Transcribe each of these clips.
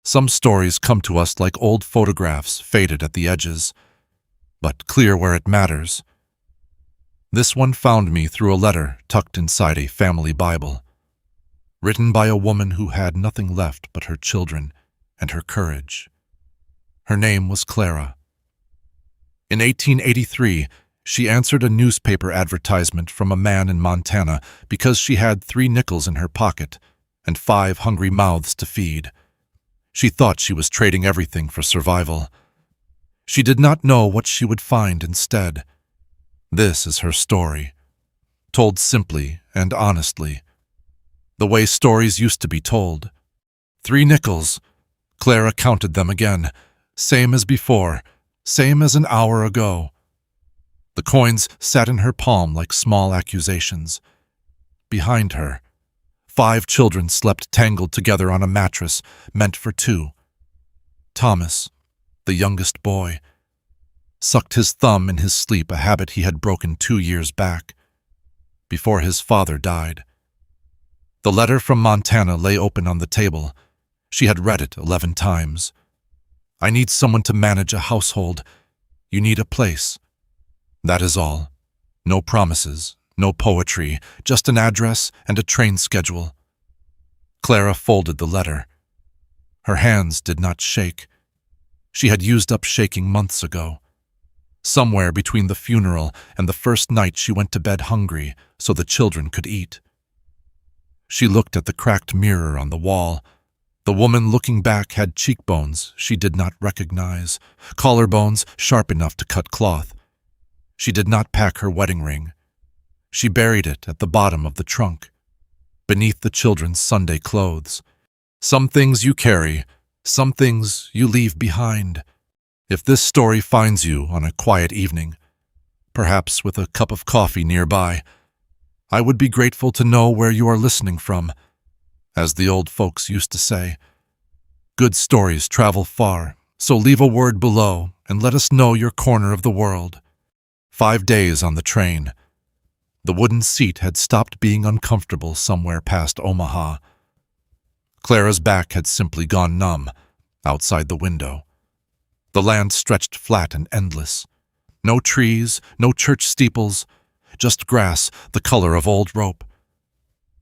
Some stories come to us like old photographs, faded at the edges, but clear where it matters. This one found me through a letter tucked inside a family Bible, written by a woman who had nothing left but her children and her courage. Her name was Clara. In 1883, she answered a newspaper advertisement from a man in Montana because she had 3 nickels in her pocket and 5 hungry mouths to feed. She thought she was trading everything for survival. She did not know what she would find instead. This is her story, told simply and honestly, the way stories used to be told. 3 nickels. Clara counted them again, same as before, same as an hour ago. The coins sat in her palm like small accusations. Behind her, 5 children slept tangled together on a mattress meant for 2. Thomas, the youngest boy, sucked his thumb in his sleep, a habit he had broken 2 years back, before his father died. The letter from Montana lay open on the table. She had read it 11 times. I need someone to manage a household. You need a place. That is all. No promises, no poetry, just an address and a train schedule. Clara folded the letter. Her hands did not shake. She had used up shaking months ago. Somewhere between the funeral and the first night she went to bed hungry so the children could eat. She looked at the cracked mirror on the wall. The woman looking back had cheekbones she did not recognize, collarbones sharp enough to cut cloth. She did not pack her wedding ring. She buried it at the bottom of the trunk, beneath the children's Sunday clothes. Some things you carry, some things you leave behind. If this story finds you on a quiet evening, perhaps with a cup of coffee nearby, I would be grateful to know where you are listening from. As the old folks used to say, good stories travel far, so leave a word below and let us know your corner of the world. 5 days on the train. The wooden seat had stopped being uncomfortable somewhere past Omaha. Clara's back had simply gone numb outside the window. The land stretched flat and endless. No trees, no church steeples, just grass the color of old rope.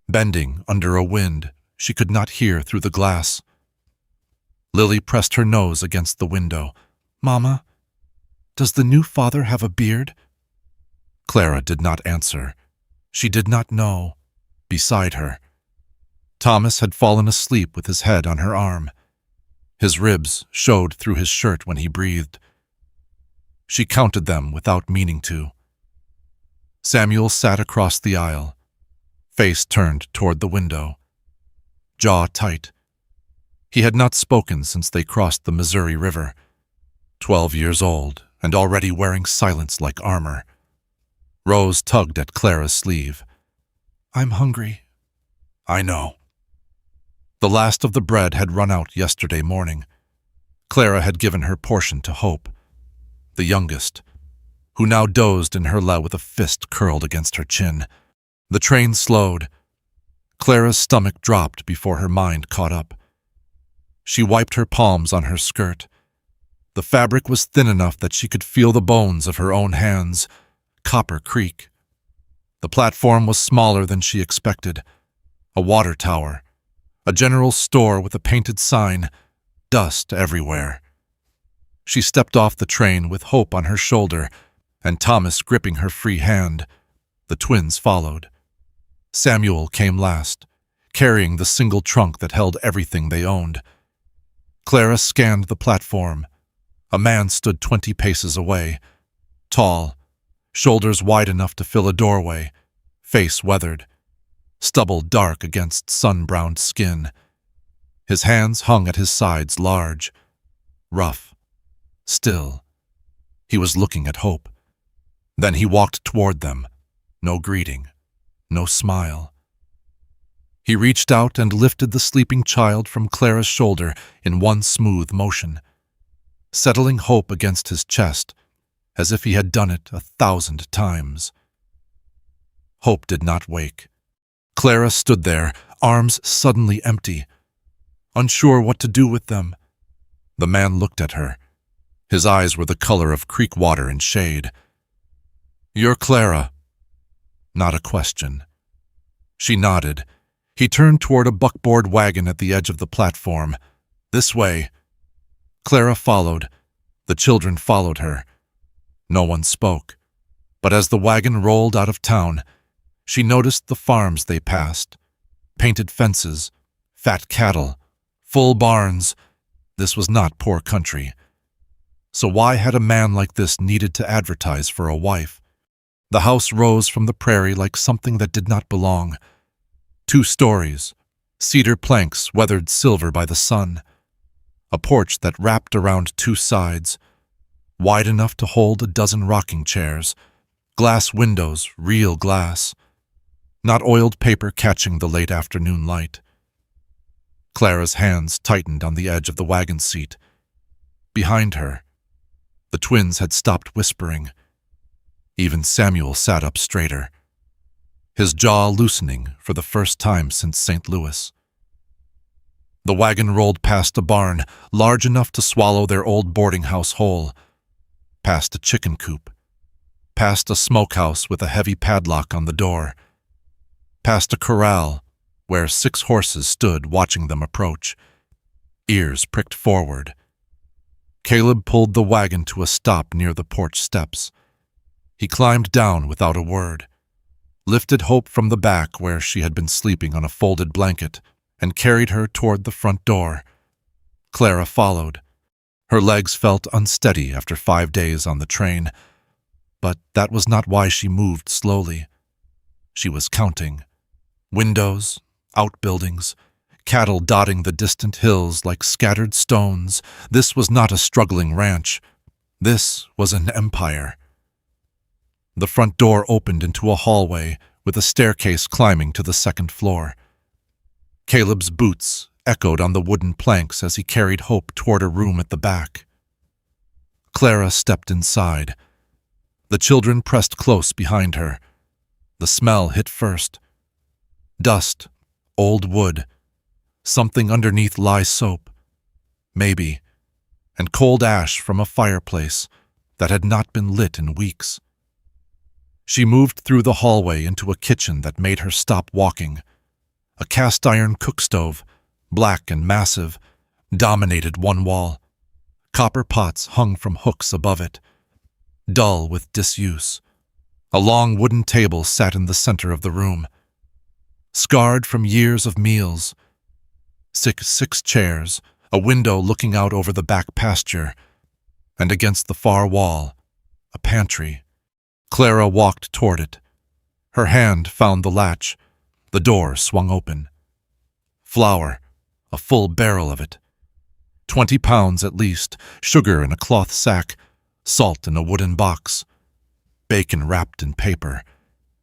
Bending under a wind she could not hear through the glass. Lily pressed her nose against the window. "Mama, does the new father have a beard?" Clara did not answer. She did not know. Beside her, Thomas had fallen asleep with his head on her arm. His ribs showed through his shirt when he breathed. She counted them without meaning to. Samuel sat across the aisle, face turned toward the window, jaw tight. He had not spoken since they crossed the Missouri River. 12 years old and already wearing silence like armor. Rose tugged at Clara's sleeve. "I'm hungry." "I know." The last of the bread had run out yesterday morning. Clara had given her portion to Hope, the youngest, who now dozed in her lap with a fist curled against her chin. The train slowed. Clara's stomach dropped before her mind caught up. She wiped her palms on her skirt. The fabric was thin enough that she could feel the bones of her own hands. Copper Creek. The platform was smaller than she expected. A water tower. A general store with a painted sign. Dust everywhere. She stepped off the train with Hope on her shoulder and Thomas gripping her free hand. The twins followed. Samuel came last, carrying the single trunk that held everything they owned. Clara scanned the platform. A man stood 20 paces away, tall, shoulders wide enough to fill a doorway, face weathered, stubble dark against sun-browned skin. His hands hung at his sides, large, rough, still. He was looking at Hope. Then he walked toward them. No greeting, no smile. He reached out and lifted the sleeping child from Clara's shoulder in one smooth motion, settling Hope against his chest, as if he had done it 1,000 times. Hope did not wake. Clara stood there, arms suddenly empty. unsure what to do with them. The man looked at her. His eyes were the color of creek water in shade. "You're Clara." Not a question. She nodded. He turned toward a buckboard wagon at the edge of the platform. "This way." Clara followed. The children followed her. No one spoke. But as the wagon rolled out of town, she noticed the farms they passed. Painted fences, fat cattle, full barns. This was not poor country. So why had a man like this needed to advertise for a wife? The house rose from the prairie like something that did not belong. 2 stories, cedar planks weathered silver by the sun. A porch that wrapped around 2 sides, wide enough to hold a dozen rocking chairs. Glass windows, real glass. Not oiled paper catching the late afternoon light. Clara's hands tightened on the edge of the wagon seat. Behind her, the twins had stopped whispering. Even Samuel sat up straighter, his jaw loosening for the first time since St. Louis. The wagon rolled past a barn large enough to swallow their old boarding house whole, past a chicken coop, past a smokehouse with a heavy padlock on the door, past a corral where 6 horses stood watching them approach, ears pricked forward. Caleb pulled the wagon to a stop near the porch steps. He climbed down without a word, lifted Hope from the back where she had been sleeping on a folded blanket, and carried her toward the front door. Clara followed. Her legs felt unsteady after 5 days on the train, but that was not why she moved slowly. She was counting. Windows, outbuildings, cattle dotting the distant hills like scattered stones. This was not a struggling ranch. This was an empire. The front door opened into a hallway with a staircase climbing to the 2nd floor. Caleb's boots echoed on the wooden planks as he carried Hope toward a room at the back. Clara stepped inside. The children pressed close behind her. The smell hit first. Dust, old wood, something underneath lye soap, maybe, and cold ash from a fireplace that had not been lit in weeks. She moved through the hallway into a kitchen that made her stop walking. A cast-iron cookstove, black and massive, dominated one wall. Copper pots hung from hooks above it, dull with disuse. A long wooden table sat in the center of the room, scarred from years of meals. 6 chairs, a window looking out over the back pasture, and against the far wall, a pantry. Clara walked toward it. Her hand found the latch. The door swung open. Flour, a full barrel of it. 20 pounds at least, sugar in a cloth sack, salt in a wooden box, bacon wrapped in paper,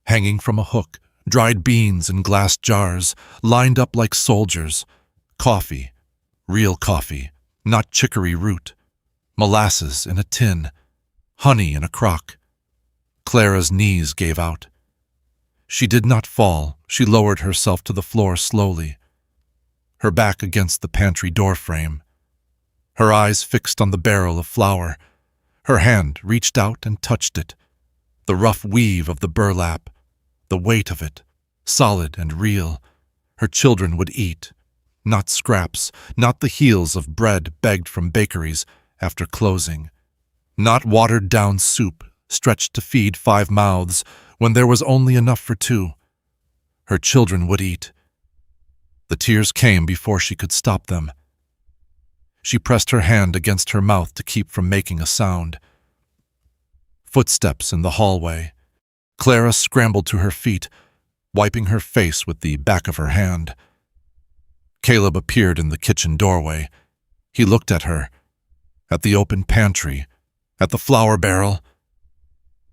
hanging from a hook, dried beans in glass jars, lined up like soldiers, coffee, real coffee, not chicory root, molasses in a tin, honey in a crock. Clara's knees gave out. She did not fall. She lowered herself to the floor slowly, her back against the pantry door frame, her eyes fixed on the barrel of flour. Her hand reached out and touched it, the rough weave of the burlap, the weight of it, solid and real. Her children would eat, not scraps, not the heels of bread begged from bakeries after closing, not watered-down soup stretched to feed 5 mouths when there was only enough for 2. Her children would eat. The tears came before she could stop them. She pressed her hand against her mouth to keep from making a sound. Footsteps in the hallway. Clara scrambled to her feet, wiping her face with the back of her hand. Caleb appeared in the kitchen doorway. He looked at her, at the open pantry, at the flour barrel.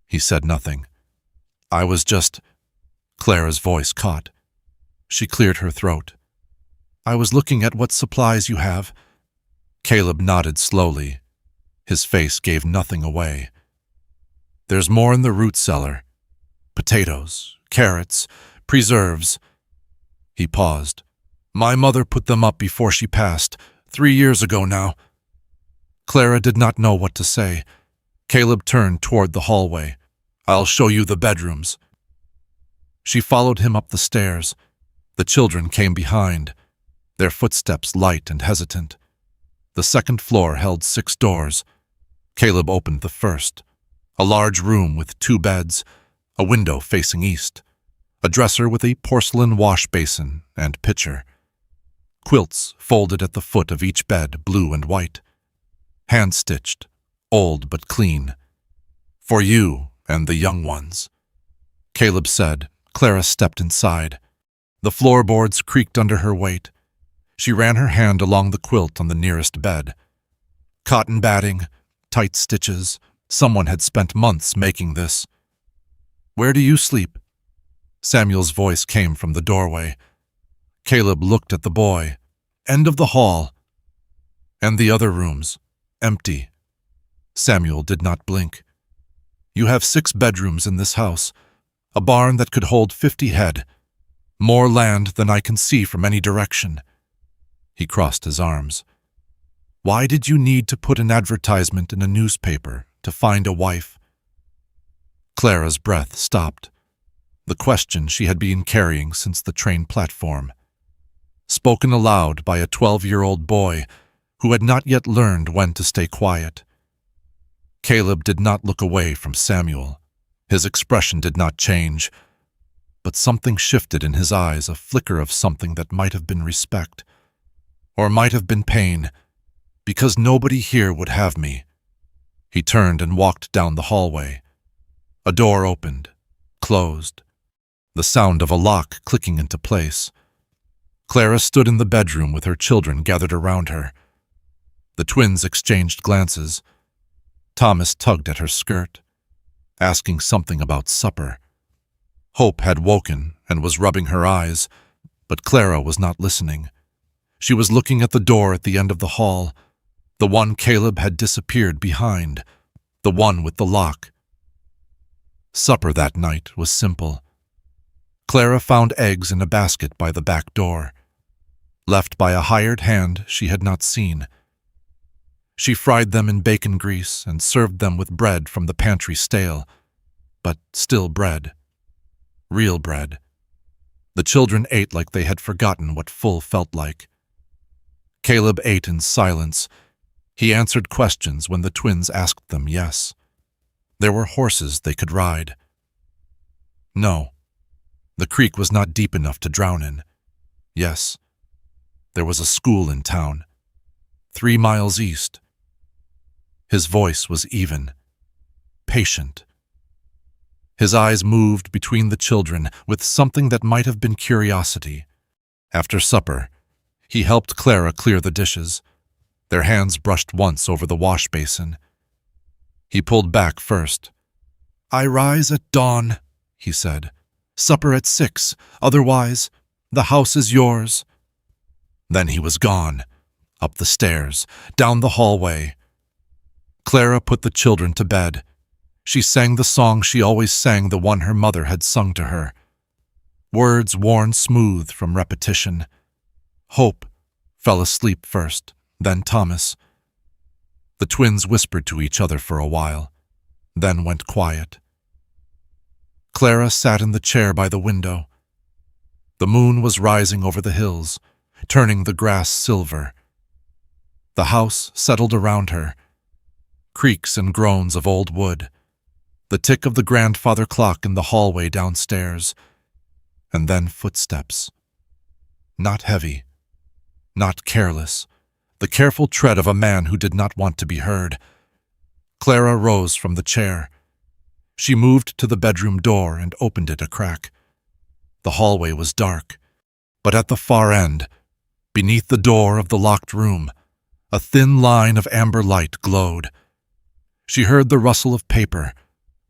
He said nothing. "I was just—" Clara's voice caught. She cleared her throat. "I was looking at what supplies you have." Caleb nodded slowly. His face gave nothing away. "There's more in the root cellar. Potatoes, carrots, preserves." He paused. My mother put them up before she passed, 3 years ago now. Clara did not know what to say. Caleb turned toward the hallway. I'll show you the bedrooms. She followed him up the stairs. The children came behind, their footsteps light and hesitant. The second floor held 6 doors. Caleb opened the first. A large room with 2 beds, a window facing east, a dresser with a porcelain wash basin and pitcher. Quilts folded at the foot of each bed, blue and white. Hand-stitched, old but clean. For you and the young ones. Caleb said. Clara stepped inside. The floorboards creaked under her weight. She ran her hand along the quilt on the nearest bed. Cotton batting, tight stitches. Someone had spent months making this. Where do you sleep? Samuel's voice came from the doorway. Caleb looked at the boy. End of the hall. And the other rooms, empty. Samuel did not blink. You have 6 bedrooms in this house, a barn that could hold 50 head, more land than I can see from any direction. He crossed his arms. Why did you need to put an advertisement in a newspaper to find a wife? Clara's breath stopped. The question she had been carrying since the train platform. Spoken aloud by a 12-year-old boy who had not yet learned when to stay quiet. Caleb did not look away from Samuel. His expression did not change, but something shifted in his eyes, a flicker of something that might have been respect, or might have been pain, because nobody here would have me. He turned and walked down the hallway. A door opened, closed, the sound of a lock clicking into place. Clara stood in the bedroom with her children gathered around her. The twins exchanged glances. Thomas tugged at her skirt, asking something about supper. Hope had woken and was rubbing her eyes, but Clara was not listening. She was looking at the door at the end of the hall, the one Caleb had disappeared behind, the one with the lock. Supper that night was simple. Clara found eggs in a basket by the back door, left by a hired hand she had not seen. She fried them in bacon grease and served them with bread from the pantry stale, but still bread. Real bread. The children ate like they had forgotten what full felt like. Caleb ate in silence. He answered questions when the twins asked them yes. There were horses they could ride. No. The creek was not deep enough to drown in. Yes. There was a school in town, 3 miles east. His voice was even, patient. His eyes moved between the children with something that might have been curiosity. After supper, he helped Clara clear the dishes. Their hands brushed once over the wash basin. He pulled back first. I rise at dawn, he said. Supper at 6, otherwise, the house is yours. Then he was gone, up the stairs, down the hallway. Clara put the children to bed. She sang the song she always sang, the one her mother had sung to her. Words worn smooth from repetition. Hope fell asleep first, then Thomas. The twins whispered to each other for a while, then went quiet. Clara sat in the chair by the window. The moon was rising over the hills, turning the grass silver. The house settled around her. Creaks and groans of old wood, the tick of the grandfather clock in the hallway downstairs, and then footsteps. Not heavy, not careless, the careful tread of a man who did not want to be heard. Clara rose from the chair. She moved to the bedroom door and opened it a crack. The hallway was dark, but at the far end, beneath the door of the locked room, a thin line of amber light glowed. She heard the rustle of paper,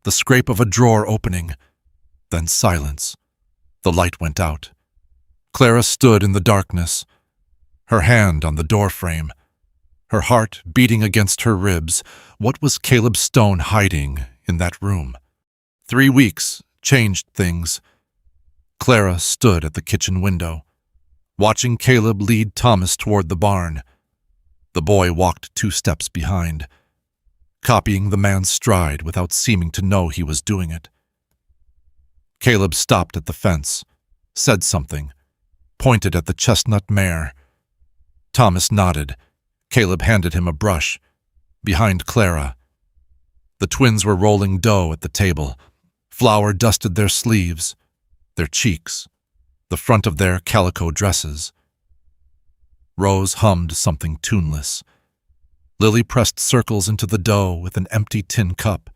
the scrape of a drawer opening, then silence. The light went out. Clara stood in the darkness, her hand on the doorframe, her heart beating against her ribs. What was Caleb Stone hiding in that room? 3 weeks changed things. Clara stood at the kitchen window. watching Caleb lead Thomas toward the barn. The boy walked 2 steps behind, copying the man's stride without seeming to know he was doing it. Caleb stopped at the fence, said something, pointed at the chestnut mare. Thomas nodded. Caleb handed him a brush. Behind Clara, the twins were rolling dough at the table. Flour dusted their sleeves, their cheeks, the front of their calico dresses. Rose hummed something tuneless. Lily pressed circles into the dough with an empty tin cup.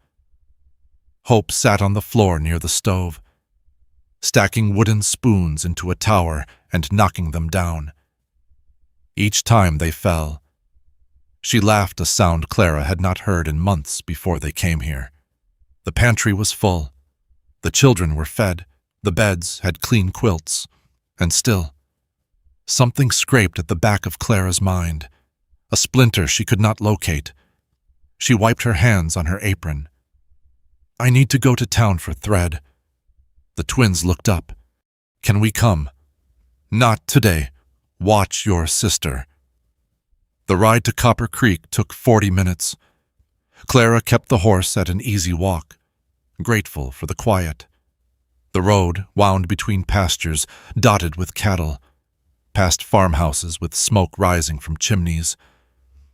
Hope sat on the floor near the stove, stacking wooden spoons into a tower and knocking them down. Each time they fell, she laughed a sound Clara had not heard in months before they came here. The pantry was full. The children were fed. The beds had clean quilts. And still, something scraped at the back of Clara's mind, a splinter she could not locate. She wiped her hands on her apron. "I need to go to town for thread." The twins looked up. "Can we come?" "Not today. Watch your sister." The ride to Copper Creek took 40 minutes. Clara kept the horse at an easy walk, grateful for the quiet. The road wound between pastures dotted with cattle, past farmhouses with smoke rising from chimneys,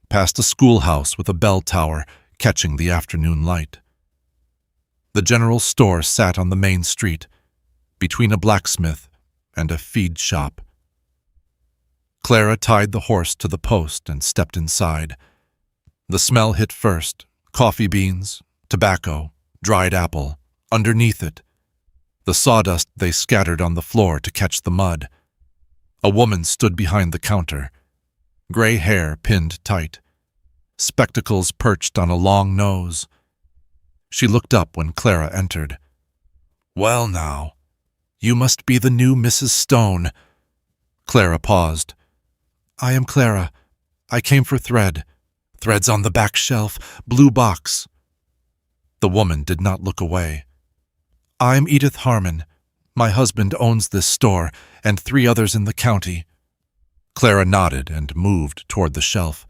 past a schoolhouse with a bell tower catching the afternoon light. The general store sat on the main street, between a blacksmith and a feed shop. Clara tied the horse to the post and stepped inside. The smell hit first: coffee beans, tobacco, dried apple. Underneath it, the sawdust they scattered on the floor to catch the mud. A woman stood behind the counter, gray hair pinned tight, spectacles perched on a long nose. She looked up when Clara entered. "Well now, you must be the new Mrs. Stone." Clara paused. "I am Clara. I came for thread. Thread's on the back shelf, blue box." The woman did not look away. "I'm Edith Harmon. My husband owns this store and 3 others in the county." Clara nodded and moved toward the shelf.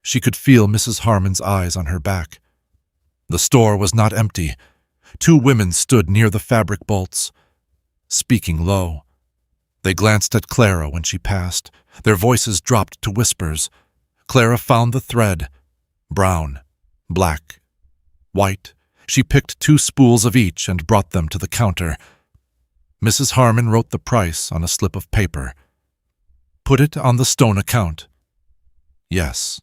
She could feel Mrs. Harmon's eyes on her back. The store was not empty. 2 women stood near the fabric bolts, speaking low. They glanced at Clara when she passed. Their voices dropped to whispers. Clara found the thread. Brown, black, white. She picked 2 spools of each and brought them to the counter. Mrs. Harmon wrote the price on a slip of paper. "Put it on the Stone account." Yes.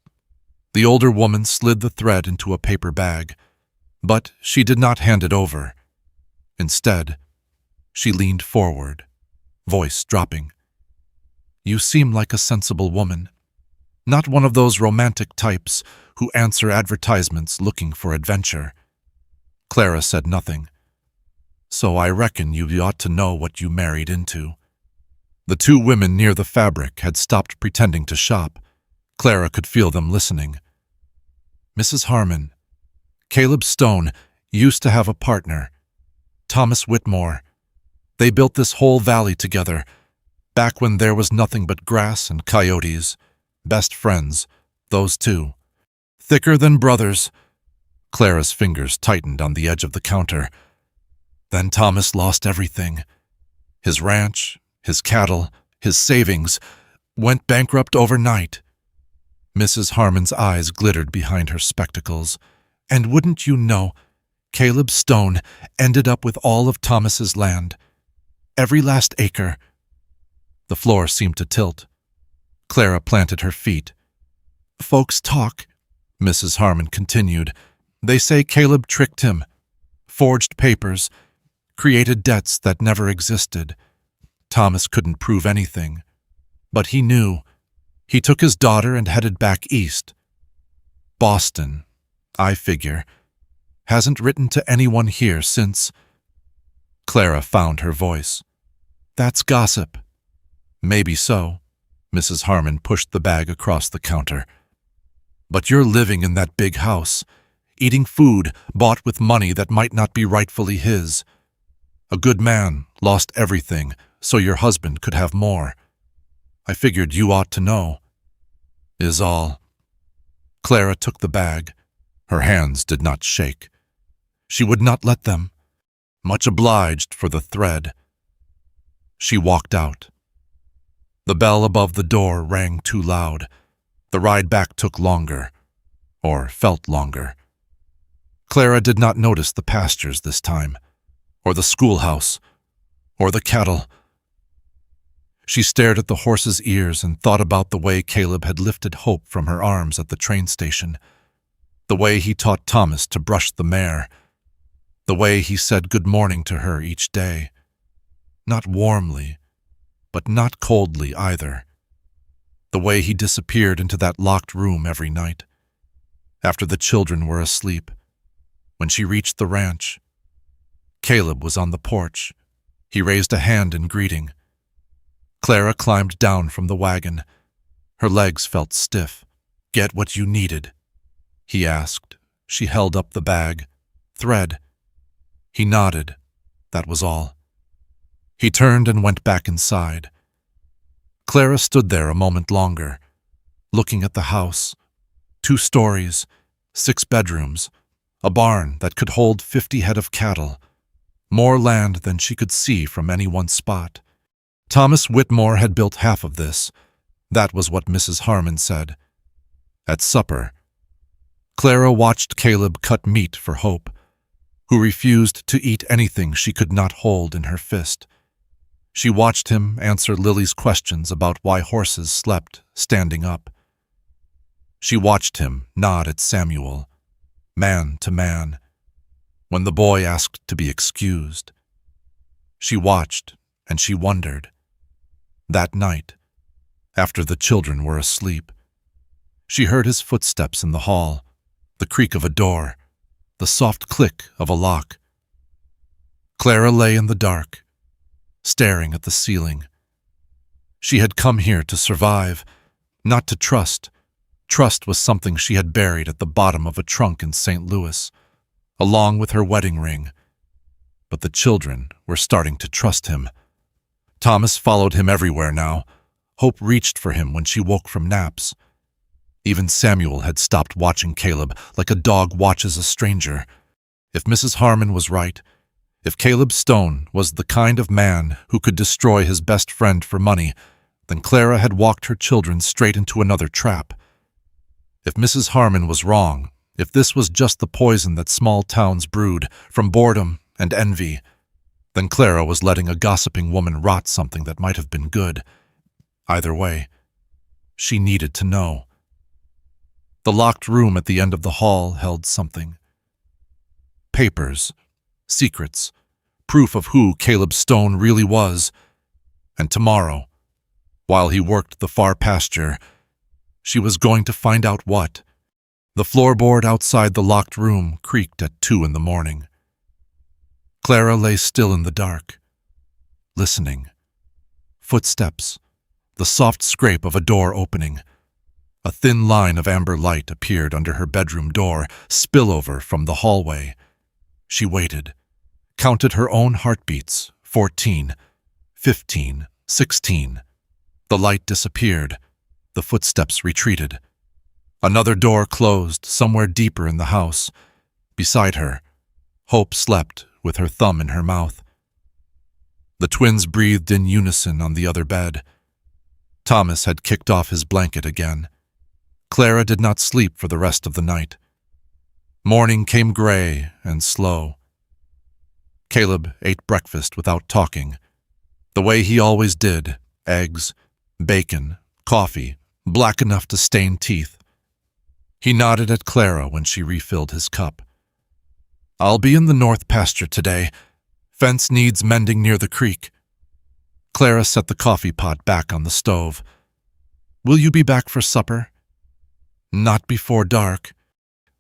The older woman slid the thread into a paper bag, but she did not hand it over. Instead, she leaned forward, voice dropping. "You seem like a sensible woman, not one of those romantic types who answer advertisements looking for adventure." Clara said nothing. "So I reckon you ought to know what you married into." The 2 women near the fabric had stopped pretending to shop. Clara could feel them listening. "Mrs. Harmon, Caleb Stone used to have a partner, Thomas Whitmore. They built this whole valley together, back when there was nothing but grass and coyotes. Best friends, those 2. Thicker than brothers." Clara's fingers tightened on the edge of the counter. "Then Thomas lost everything. His ranch, his cattle, his savings, went bankrupt overnight." Mrs. Harmon's eyes glittered behind her spectacles. "And wouldn't you know, Caleb Stone ended up with all of Thomas's land. Every last acre." The floor seemed to tilt. Clara planted her feet. "Folks talk," Mrs. Harmon continued. "They say Caleb tricked him, forged papers, created debts that never existed. Thomas couldn't prove anything, but he knew. He took his daughter and headed back east. Boston, I figure, hasn't written to anyone here since." Clara found her voice. "That's gossip." "Maybe so." Mrs. Harmon pushed the bag across the counter. "But you're living in that big house, eating food bought with money that might not be rightfully his. A good man lost everything so your husband could have more. I figured you ought to know, is all. Clara took the bag. Her hands did not shake. She would not let them. Much obliged for the thread. She walked out. The bell above the door rang too loud. The ride back took longer, or felt longer. Clara did not notice the pastures this time, or the schoolhouse, or the cattle. She stared at the horse's ears and thought about the way Caleb had lifted Hope from her arms at the train station, the way he taught Thomas to brush the mare, the way he said good morning to her each day. Not warmly, but not coldly either. The way he disappeared into that locked room every night, after the children were asleep. When she reached the ranch, Caleb was on the porch. He raised a hand in greeting. Clara climbed down from the wagon. Her legs felt stiff. "Get what you needed?" he asked. She held up the bag. "Thread." He nodded. That was all. He turned and went back inside. Clara stood there a moment longer, looking at the house. 2 stories, 6 bedrooms, a barn that could hold 50 head of cattle, more land than she could see from any one spot. Thomas Whitmore had built half of this. That was what Mrs. Harmon said. At supper, Clara watched Caleb cut meat for Hope, who refused to eat anything she could not hold in her fist. She watched him answer Lily's questions about why horses slept standing up. She watched him nod at Samuel, man to man, when the boy asked to be excused. She watched and she wondered. That night, after the children were asleep, she heard his footsteps in the hall, the creak of a door, the soft click of a lock. Clara lay in the dark, staring at the ceiling. She had come here to survive, not to trust. Trust was something she had buried at the bottom of a trunk in St. Louis, along with her wedding ring. But the children were starting to trust him. Thomas followed him everywhere now. Hope reached for him when she woke from naps. Even Samuel had stopped watching Caleb like a dog watches a stranger. If Mrs. Harmon was right, if Caleb Stone was the kind of man who could destroy his best friend for money, then Clara had walked her children straight into another trap. If Mrs. Harmon was wrong, if this was just the poison that small towns brewed from boredom and envy, then Clara was letting a gossiping woman rot something that might have been good. Either way, she needed to know. The locked room at the end of the hall held something. Papers, secrets, proof of who Caleb Stone really was. And tomorrow, while he worked the far pasture, she was going to find out what. The floorboard outside the locked room creaked at 2 in the morning. Clara lay still in the dark, listening. Footsteps, the soft scrape of a door opening. A thin line of amber light appeared under her bedroom door, spillover from the hallway. She waited, counted her own heartbeats, 14, 15, 16. The light disappeared. The footsteps retreated. Another door closed somewhere deeper in the house. Beside her, Hope slept with her thumb in her mouth. The twins breathed in unison on the other bed. Thomas had kicked off his blanket again. Clara did not sleep for the rest of the night. Morning came gray and slow. Caleb ate breakfast without talking, the way he always did: eggs, bacon, coffee, black enough to stain teeth. He nodded at Clara when she refilled his cup. "I'll be in the north pasture today. Fence needs mending near the creek." Clara set the coffee pot back on the stove. "Will you be back for supper?" "Not before dark."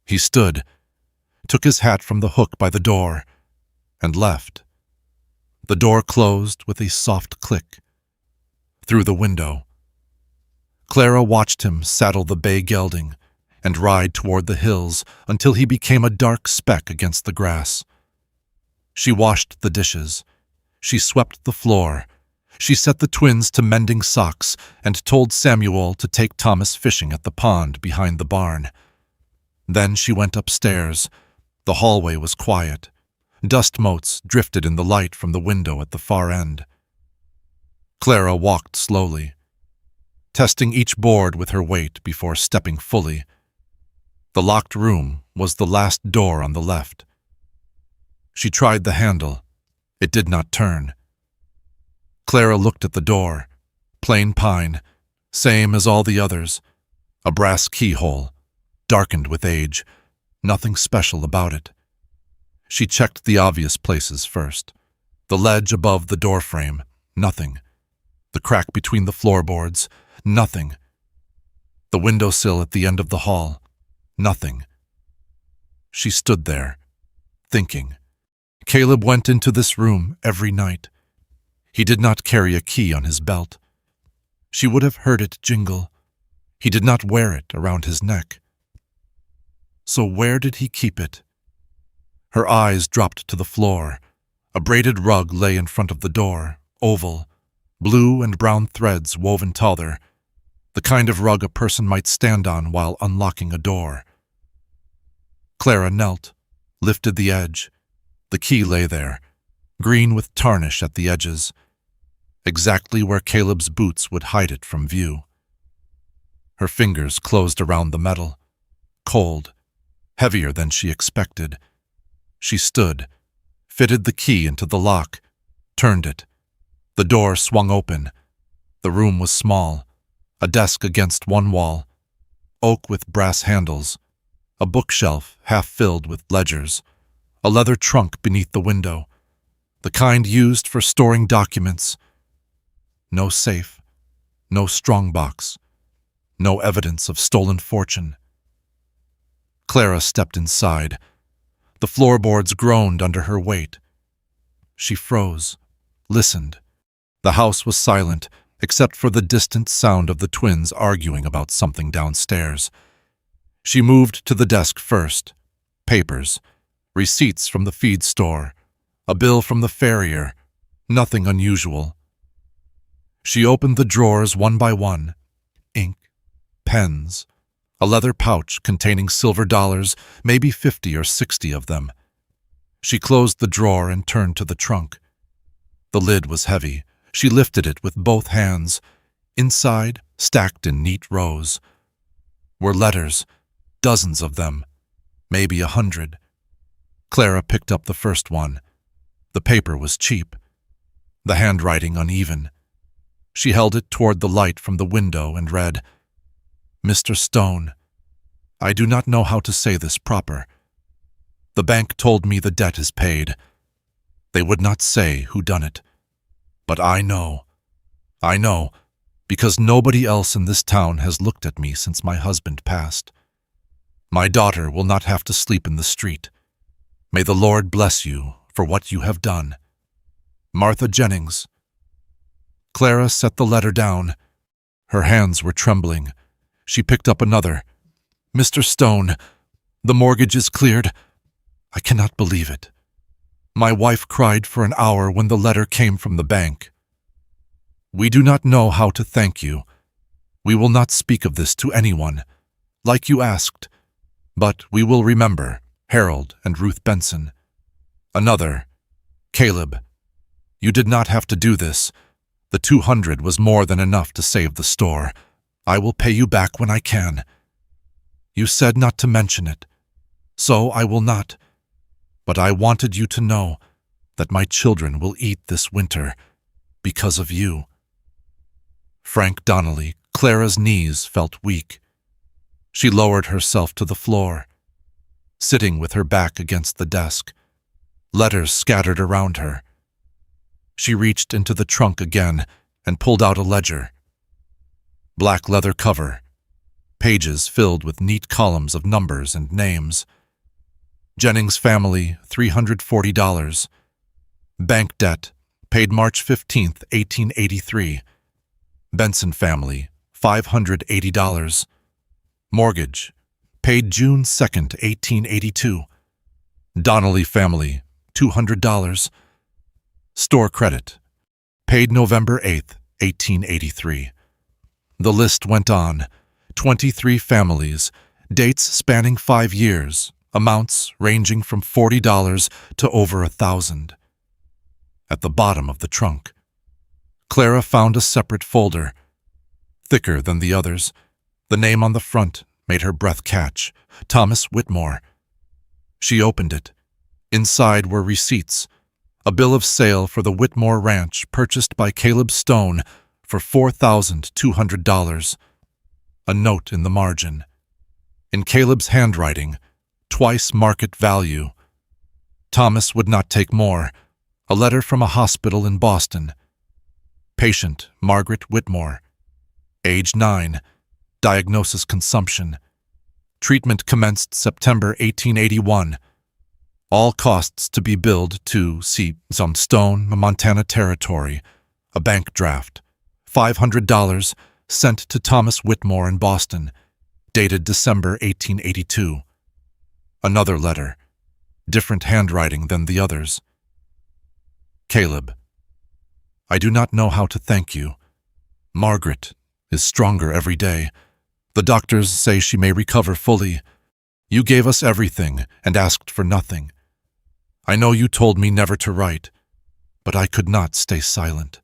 He stood, took his hat from the hook by the door, and left. The door closed with a soft click. Through the window, Clara watched him saddle the bay gelding and ride toward the hills until he became a dark speck against the grass. She washed the dishes. She swept the floor. She set the twins to mending socks and told Samuel to take Thomas fishing at the pond behind the barn. Then she went upstairs. The hallway was quiet. Dust motes drifted in the light from the window at the far end. Clara walked slowly, testing each board with her weight before stepping fully. The locked room was the last door on the left. She tried the handle. It did not turn. Clara looked at the door. Plain pine, same as all the others. A brass keyhole, darkened with age. Nothing special about it. She checked the obvious places first. The ledge above the doorframe, nothing. The crack between the floorboards, nothing. The windowsill at the end of the hall, nothing. She stood there, thinking. Caleb went into this room every night. He did not carry a key on his belt. She would have heard it jingle. He did not wear it around his neck. So where did he keep it? Her eyes dropped to the floor. A braided rug lay in front of the door, oval, blue and brown threads woven taller, the kind of rug a person might stand on while unlocking a door. Clara knelt, lifted the edge. The key lay there, green with tarnish at the edges, exactly where Caleb's boots would hide it from view. Her fingers closed around the metal, cold, heavier than she expected. She stood, fitted the key into the lock, turned it. The door swung open. The room was small, a desk against one wall, oak with brass handles, a bookshelf half filled with ledgers, a leather trunk beneath the window, the kind used for storing documents. No safe, no strongbox, no evidence of stolen fortune. Clara stepped inside. The floorboards groaned under her weight. She froze, listened. The house was silent, except for the distant sound of the twins arguing about something downstairs. She moved to the desk first. Papers, receipts from the feed store, a bill from the farrier, nothing unusual. She opened the drawers one by one. Ink, pens, a leather pouch containing silver dollars, maybe 50 or 60 of them. She closed the drawer and turned to the trunk. The lid was heavy. She lifted it with both hands. Inside, stacked in neat rows, were letters, dozens of them, maybe 100. Clara picked up the first one. The paper was cheap, the handwriting uneven. She held it toward the light from the window and read, "Mr. Stone, I do not know how to say this proper. The bank told me the debt is paid. They would not say who done it. But I know, because nobody else in this town has looked at me since my husband passed. My daughter will not have to sleep in the street. May the Lord bless you for what you have done. Martha Jennings." Clara set the letter down. Her hands were trembling. She picked up another. "Mr. Stone, the mortgage is cleared. I cannot believe it. My wife cried for an hour when the letter came from the bank. We do not know how to thank you. We will not speak of this to anyone, like you asked, but we will remember Harold and Ruth Benson. Another, Caleb. You did not have to do this. The 200 was more than enough to save the store. I will pay you back when I can. You said not to mention it, so I will not. But I wanted you to know that my children will eat this winter because of you." Frank Donnelly, Clara's knees felt weak. She lowered herself to the floor, sitting with her back against the desk, letters scattered around her. She reached into the trunk again and pulled out a ledger. Black leather cover, pages filled with neat columns of numbers and names. Jennings family, $340. Bank debt, paid March 15, 1883. Benson family, $580. Mortgage, paid June 2, 1882. Donnelly family, $200. Store credit, Paid November 8th, 1883. The list went on. 23 families, dates spanning 5 years, amounts ranging from $40 to over $1,000. At the bottom of the trunk, Clara found a separate folder, thicker than the others. The name on the front made her breath catch. Thomas Whitmore. She opened it. Inside were receipts, a bill of sale for the Whitmore Ranch purchased by Caleb Stone for $4,200. A note in the margin. In Caleb's handwriting, twice market value. Thomas would not take more. A letter from a hospital in Boston. Patient Margaret Whitmore. Age 9. Diagnosis consumption. Treatment commenced September 1881. All costs to be billed to C. Stone, Montana Territory. A bank draft. $500 sent to Thomas Whitmore in Boston, dated December 1882. Another letter, different handwriting than the others. Caleb, I do not know how to thank you. Margaret is stronger every day. The doctors say she may recover fully. You gave us everything and asked for nothing. I know you told me never to write, but I could not stay silent.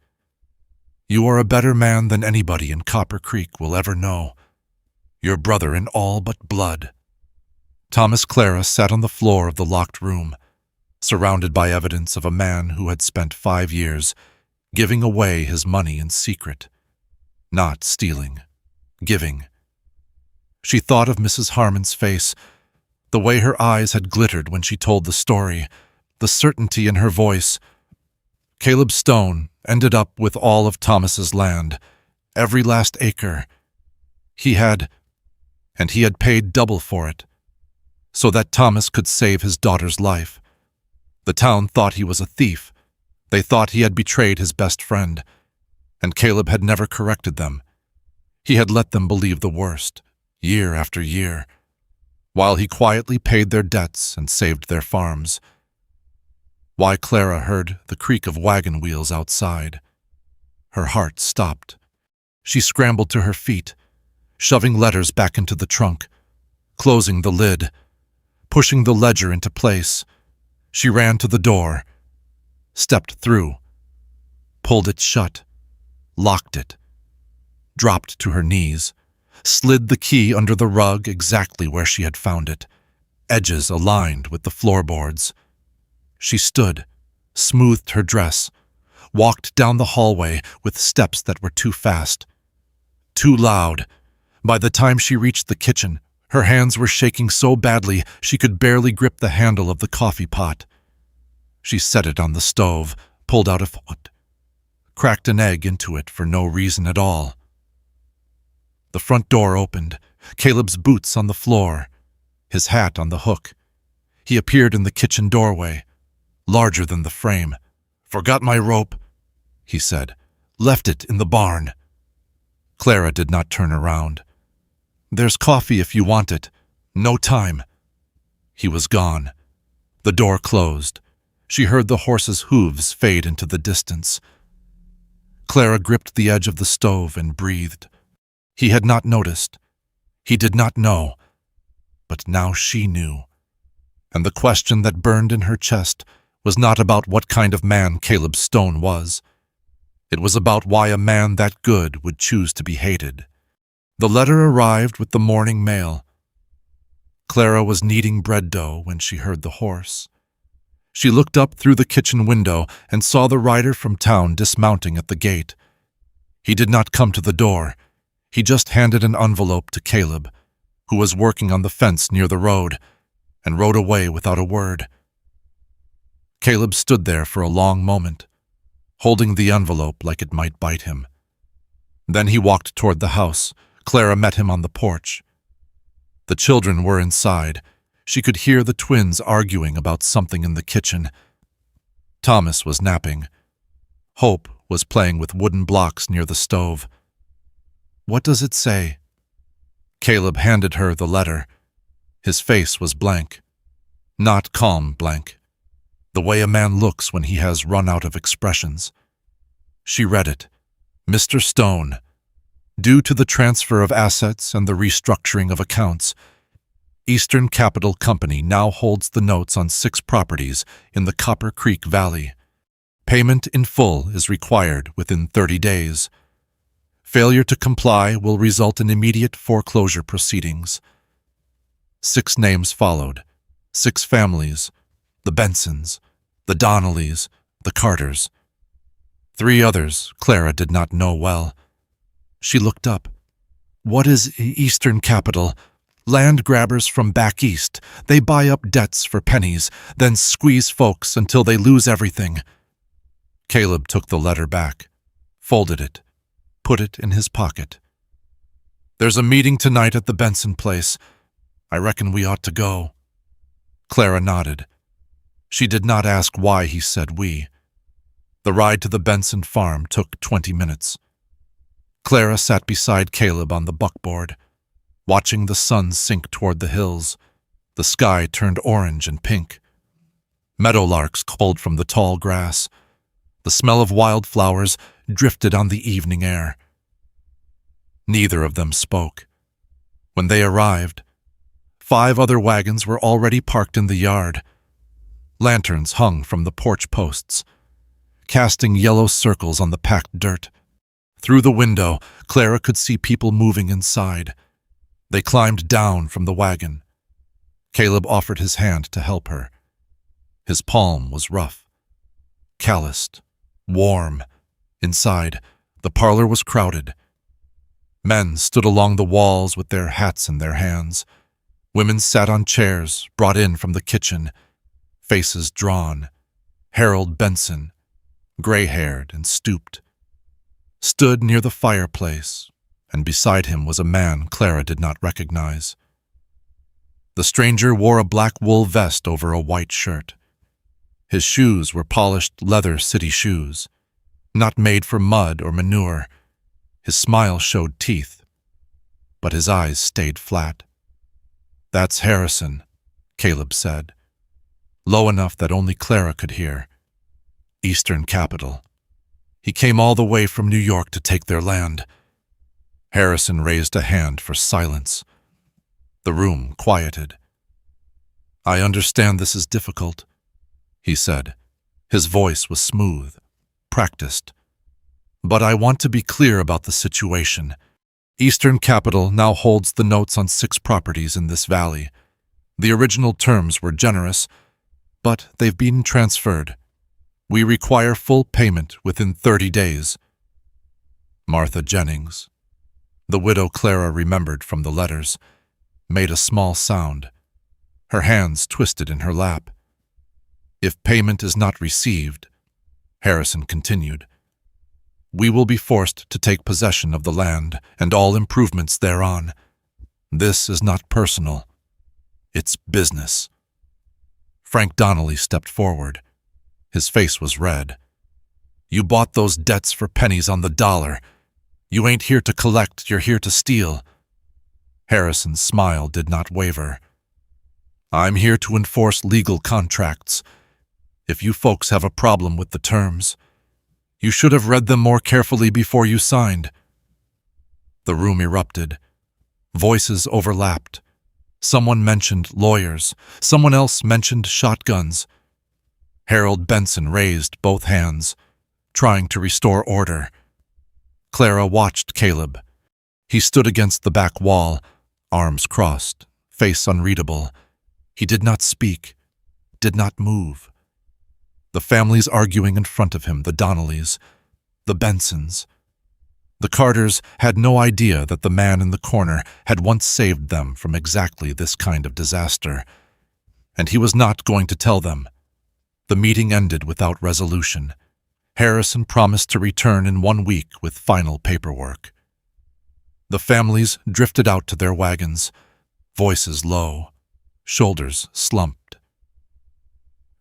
You are a better man than anybody in Copper Creek will ever know. Your brother in all but blood. Thomas Clara sat on the floor of the locked room, surrounded by evidence of a man who had spent 5 years giving away his money in secret. Not stealing, giving. She thought of Mrs. Harmon's face, the way her eyes had glittered when she told the story, the certainty in her voice. Caleb Stone ended up with all of Thomas's land, every last acre. He had paid double for it, so that Thomas could save his daughter's life. The town thought he was a thief. They thought he had betrayed his best friend, and Caleb had never corrected them. He had let them believe the worst, year after year, while he quietly paid their debts and saved their farms. Why Clara heard the creak of wagon wheels outside. Her heart stopped. She scrambled to her feet, shoving letters back into the trunk, closing the lid, pushing the ledger into place. She ran to the door, stepped through, pulled it shut, locked it, dropped to her knees, slid the key under the rug exactly where she had found it, edges aligned with the floorboards. She stood, smoothed her dress, walked down the hallway with steps that were too fast, too loud. By the time she reached the kitchen, her hands were shaking so badly she could barely grip the handle of the coffee pot. She set it on the stove, pulled out a foot, cracked an egg into it for no reason at all. The front door opened, Caleb's boots on the floor, his hat on the hook. He appeared in the kitchen doorway, larger than the frame. "Forgot my rope," he said. "Left it in the barn." Clara did not turn around. "There's coffee if you want it. No time." He was gone. The door closed. She heard the horse's hooves fade into the distance. Clara gripped the edge of the stove and breathed. He had not noticed. He did not know. But now she knew. And the question that burned in her chest was not about what kind of man Caleb Stone was. It was about why a man that good would choose to be hated. The letter arrived with the morning mail. Clara was kneading bread dough when she heard the horse. She looked up through the kitchen window and saw the rider from town dismounting at the gate. He did not come to the door. He just handed an envelope to Caleb, who was working on the fence near the road, and rode away without a word. Caleb stood there for a long moment, holding the envelope like it might bite him. Then he walked toward the house. Clara met him on the porch. The children were inside. She could hear the twins arguing about something in the kitchen. Thomas was napping. Hope was playing with wooden blocks near the stove. "What does it say?" Caleb handed her the letter. His face was blank. Not calm blank. The way a man looks when he has run out of expressions. She read it. Mr. Stone, due to the transfer of assets and the restructuring of accounts, Eastern Capital Company now holds the notes on 6 properties in the Copper Creek Valley. Payment in full is required within 30 days. Failure to comply will result in immediate foreclosure proceedings. 6 names followed. 6 families: the Bensons, the Donnellys, the Carters. 3 others Clara did not know well. She looked up. What is Eastern Capital? Land grabbers from back east. They buy up debts for pennies, then squeeze folks until they lose everything. Caleb took the letter back, folded it, put it in his pocket. There's a meeting tonight at the Benson place. I reckon we ought to go. Clara nodded. She did not ask why he said we. The ride to the Benson farm took 20 minutes. Clara sat beside Caleb on the buckboard, watching the sun sink toward the hills. The sky turned orange and pink. Meadowlarks called from the tall grass. The smell of wildflowers drifted on the evening air. Neither of them spoke. When they arrived, 5 other wagons were already parked in the yard. Lanterns hung from the porch posts, casting yellow circles on the packed dirt. Through the window, Clara could see people moving inside. They climbed down from the wagon. Caleb offered his hand to help her. His palm was rough, calloused, warm. Inside, the parlor was crowded. Men stood along the walls with their hats in their hands. Women sat on chairs brought in from the kitchen, faces drawn. Harold Benson, gray-haired and stooped, stood near the fireplace, and beside him was a man Clara did not recognize. The stranger wore a black wool vest over a white shirt. His shoes were polished leather city shoes, not made for mud or manure. His smile showed teeth, but his eyes stayed flat. That's Harrison, Caleb said, low enough that only Clara could hear. Eastern Capital. He came all the way from New York to take their land. Harrison raised a hand for silence. The room quieted. I understand this is difficult, he said. His voice was smooth, practiced. But I want to be clear about the situation. Eastern Capital now holds the notes on 6 properties in this valley. The original terms were generous, but they've been transferred. We require full payment within 30 days. Martha Jennings, the widow Clara remembered from the letters, made a small sound. Her hands twisted in her lap. If payment is not received, Harrison continued, we will be forced to take possession of the land and all improvements thereon. This is not personal. It's business. Frank Donnelly stepped forward. His face was red. You bought those debts for pennies on the dollar. You ain't here to collect, you're here to steal. Harrison's smile did not waver. I'm here to enforce legal contracts. If you folks have a problem with the terms, you should have read them more carefully before you signed. The room erupted. Voices overlapped. Someone mentioned lawyers. Someone else mentioned shotguns. Harold Benson raised both hands, trying to restore order. Clara watched Caleb. He stood against the back wall, arms crossed, face unreadable. He did not speak, did not move. The families arguing in front of him, the Donnellys, the Bensons. The Carters had no idea that the man in the corner had once saved them from exactly this kind of disaster, and he was not going to tell them. The meeting ended without resolution. Harrison promised to return in 1 week with final paperwork. The families drifted out to their wagons, voices low, shoulders slumped.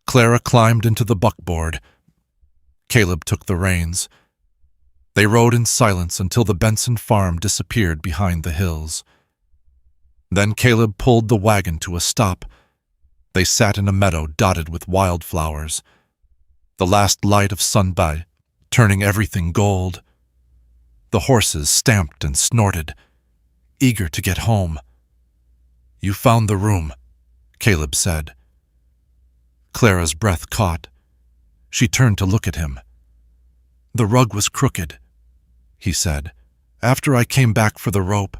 Clara climbed into the buckboard. Caleb took the reins. They rode in silence until the Benson farm disappeared behind the hills. Then Caleb pulled the wagon to a stop. They sat in a meadow dotted with wildflowers. The last light of sunlight turning everything gold. The horses stamped and snorted, eager to get home. "You found the room," Caleb said. Clara's breath caught. She turned to look at him. "The rug was crooked," he said. "After I came back for the rope,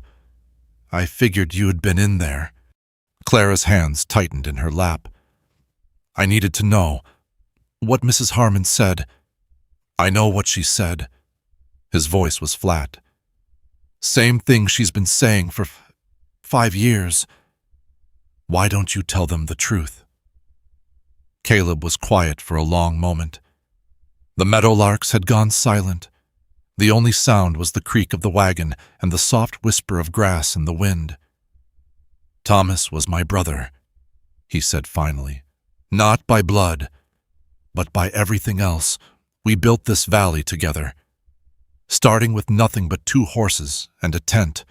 I figured you had been in there." Clara's hands tightened in her lap. "I needed to know what Mrs. Harmon said." "I know what she said." His voice was flat. "Same thing she's been saying for 5 years. Why don't you tell them the truth?" Caleb was quiet for a long moment. The meadowlarks had gone silent. The only sound was the creak of the wagon and the soft whisper of grass in the wind. "Thomas was my brother," he said finally. "Not by blood, but by everything else. We built this valley together, starting with nothing but 2 horses and a tent.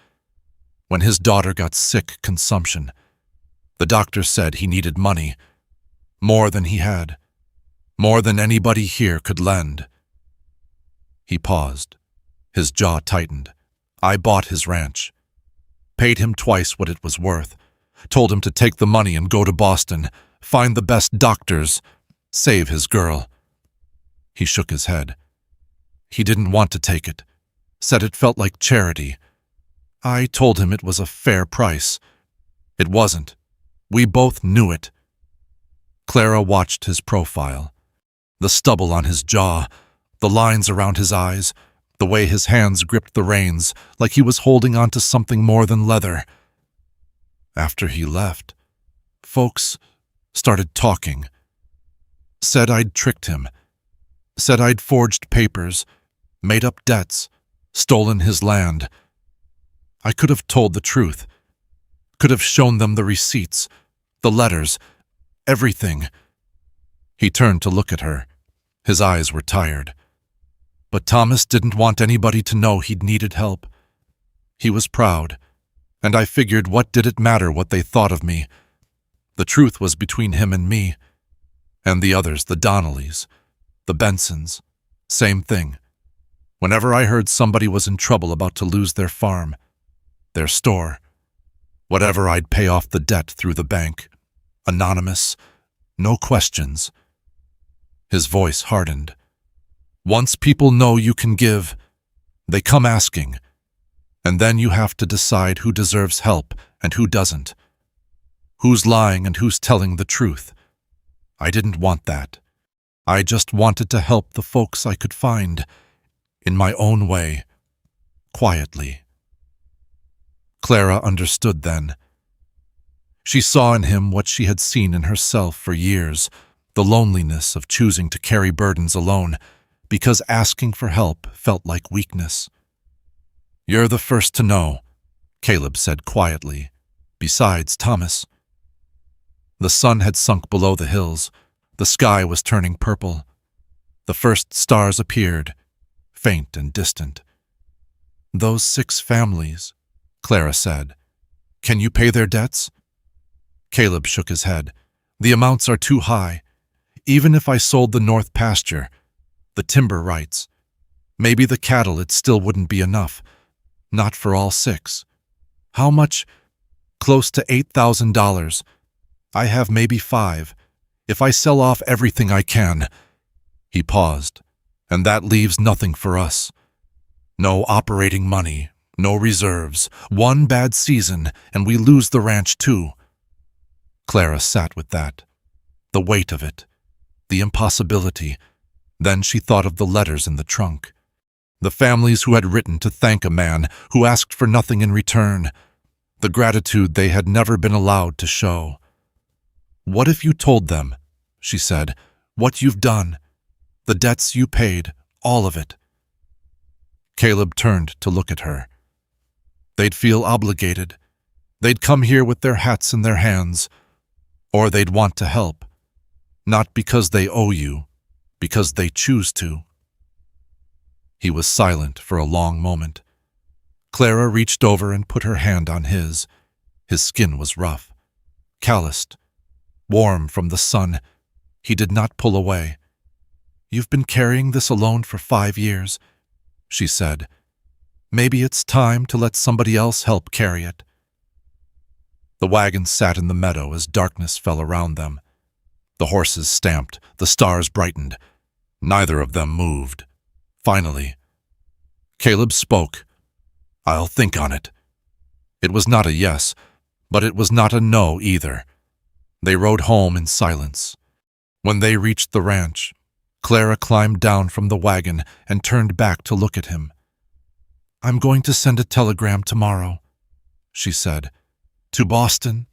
When his daughter got sick consumption, the doctor said he needed money, more than he had, more than anybody here could lend." He paused. His jaw tightened. "I bought his ranch, paid him twice what it was worth, told him to take the money and go to Boston, find the best doctors, save his girl." He shook his head. "He didn't want to take it, said it felt like charity. I told him it was a fair price. It wasn't. We both knew it." Clara watched his profile. The stubble on his jaw, the lines around his eyes, the way his hands gripped the reins like he was holding on to something more than leather. After he left, folks started talking. Said I'd tricked him. Said I'd forged papers, made up debts, stolen his land. I could have told the truth. Could have shown them the receipts, the letters, everything. He turned to look at her. His eyes were tired. But Thomas didn't want anybody to know he'd needed help. He was proud, and I figured what did it matter what they thought of me? The truth was between him and me. And the others, the Donnellys, the Bensons, same thing. Whenever I heard somebody was in trouble about to lose their farm, their store, whatever, I'd pay off the debt through the bank. Anonymous, no questions. His voice hardened. Once people know you can give, they come asking, and then you have to decide who deserves help and who doesn't. Who's lying and who's telling the truth. I didn't want that. I just wanted to help the folks I could find, in my own way, quietly. Clara understood then. She saw in him what she had seen in herself for years, the loneliness of choosing to carry burdens alone, because asking for help felt like weakness. "You're the first to know," Caleb said quietly, "besides Thomas." The sun had sunk below the hills. The sky was turning purple. The first stars appeared, faint and distant. "Those 6 families," Clara said. "Can you pay their debts?" Caleb shook his head. "The amounts are too high. Even if I sold the north pasture, the timber rights, maybe the cattle, it still wouldn't be enough. Not for all 6. How much? Close to $8,000. I have maybe 5. If I sell off everything I can." He paused. "And that leaves nothing for us. No operating money, no reserves. One bad season, and we lose the ranch too." Clara sat with that. The weight of it. The impossibility. Then she thought of the letters in the trunk. The families who had written to thank a man who asked for nothing in return. The gratitude they had never been allowed to show. "What if you told them," she said, "what you've done? The debts you paid, all of it." Caleb turned to look at her. They'd feel obligated. They'd come here with their hats in their hands. Or they'd want to help. Not because they owe you, because they choose to. He was silent for a long moment. Clara reached over and put her hand on his. His skin was rough, calloused, warm from the sun. He did not pull away. "You've been carrying this alone for 5 years," she said. "Maybe it's time to let somebody else help carry it." The wagon sat in the meadow as darkness fell around them. The horses stamped, the stars brightened. Neither of them moved. Finally, Caleb spoke. "I'll think on it." It was not a yes, but it was not a no either. They rode home in silence. When they reached the ranch, Clara climbed down from the wagon and turned back to look at him. "I'm going to send a telegram tomorrow," she said. "To Boston."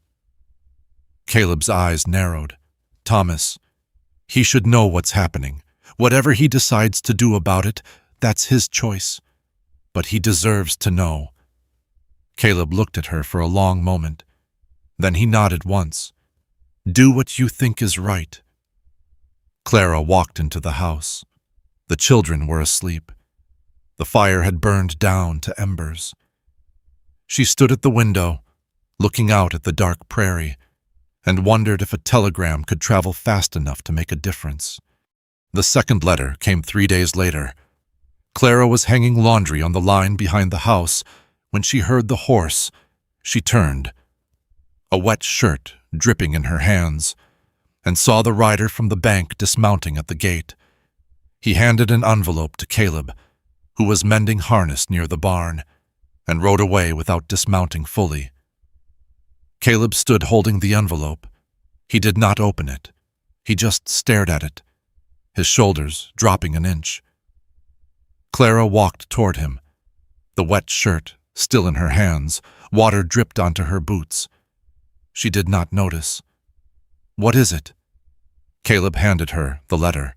Caleb's eyes narrowed. Thomas, he should know what's happening. Whatever he decides to do about it, that's his choice. But he deserves to know. Caleb looked at her for a long moment. Then he nodded once. "Do what you think is right." Clara walked into the house. The children were asleep. The fire had burned down to embers. She stood at the window, looking out at the dark prairie, and wondered if a telegram could travel fast enough to make a difference. The second letter came 3 days later. Clara was hanging laundry on the line behind the house when she heard the horse. She turned, a wet shirt dripping in her hands, and saw the rider from the bank dismounting at the gate. He handed an envelope to Caleb, who was mending harness near the barn, and rode away without dismounting fully. Caleb stood holding the envelope. He did not open it. He just stared at it, his shoulders dropping an inch. Clara walked toward him. The wet shirt still in her hands, water dripped onto her boots. She did not notice. "What is it?" Caleb handed her the letter.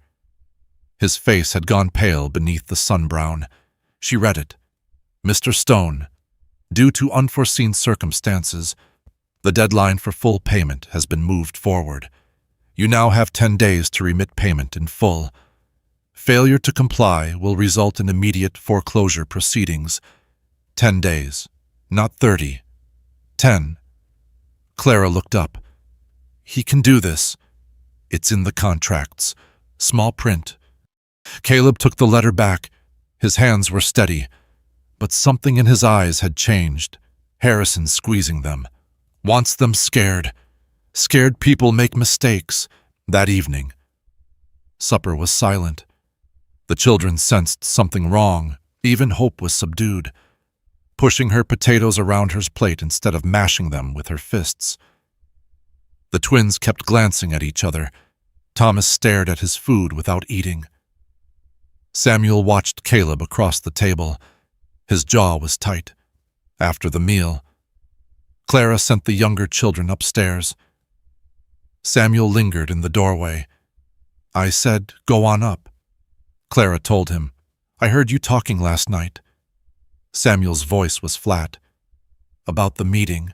His face had gone pale beneath the sunbrown. She read it. "Mr. Stone, due to unforeseen circumstances, the deadline for full payment has been moved forward. You now have 10 days to remit payment in full. Failure to comply will result in immediate foreclosure proceedings. 10 days, not 30. 10. Clara looked up. "He can do this. It's in the contracts. Small print." Caleb took the letter back. His hands were steady, but something in his eyes had changed. Harrison squeezing them. Wants them scared. Scared people make mistakes. That evening, supper was silent. The children sensed something wrong. Even Hope was subdued, pushing her potatoes around her plate instead of mashing them with her fists. The twins kept glancing at each other. Thomas stared at his food without eating. Samuel watched Caleb across the table. His jaw was tight. After the meal, Clara sent the younger children upstairs. Samuel lingered in the doorway. "I said, go on up." Clara told him, "I heard you talking last night." Samuel's voice was flat. "About the meeting.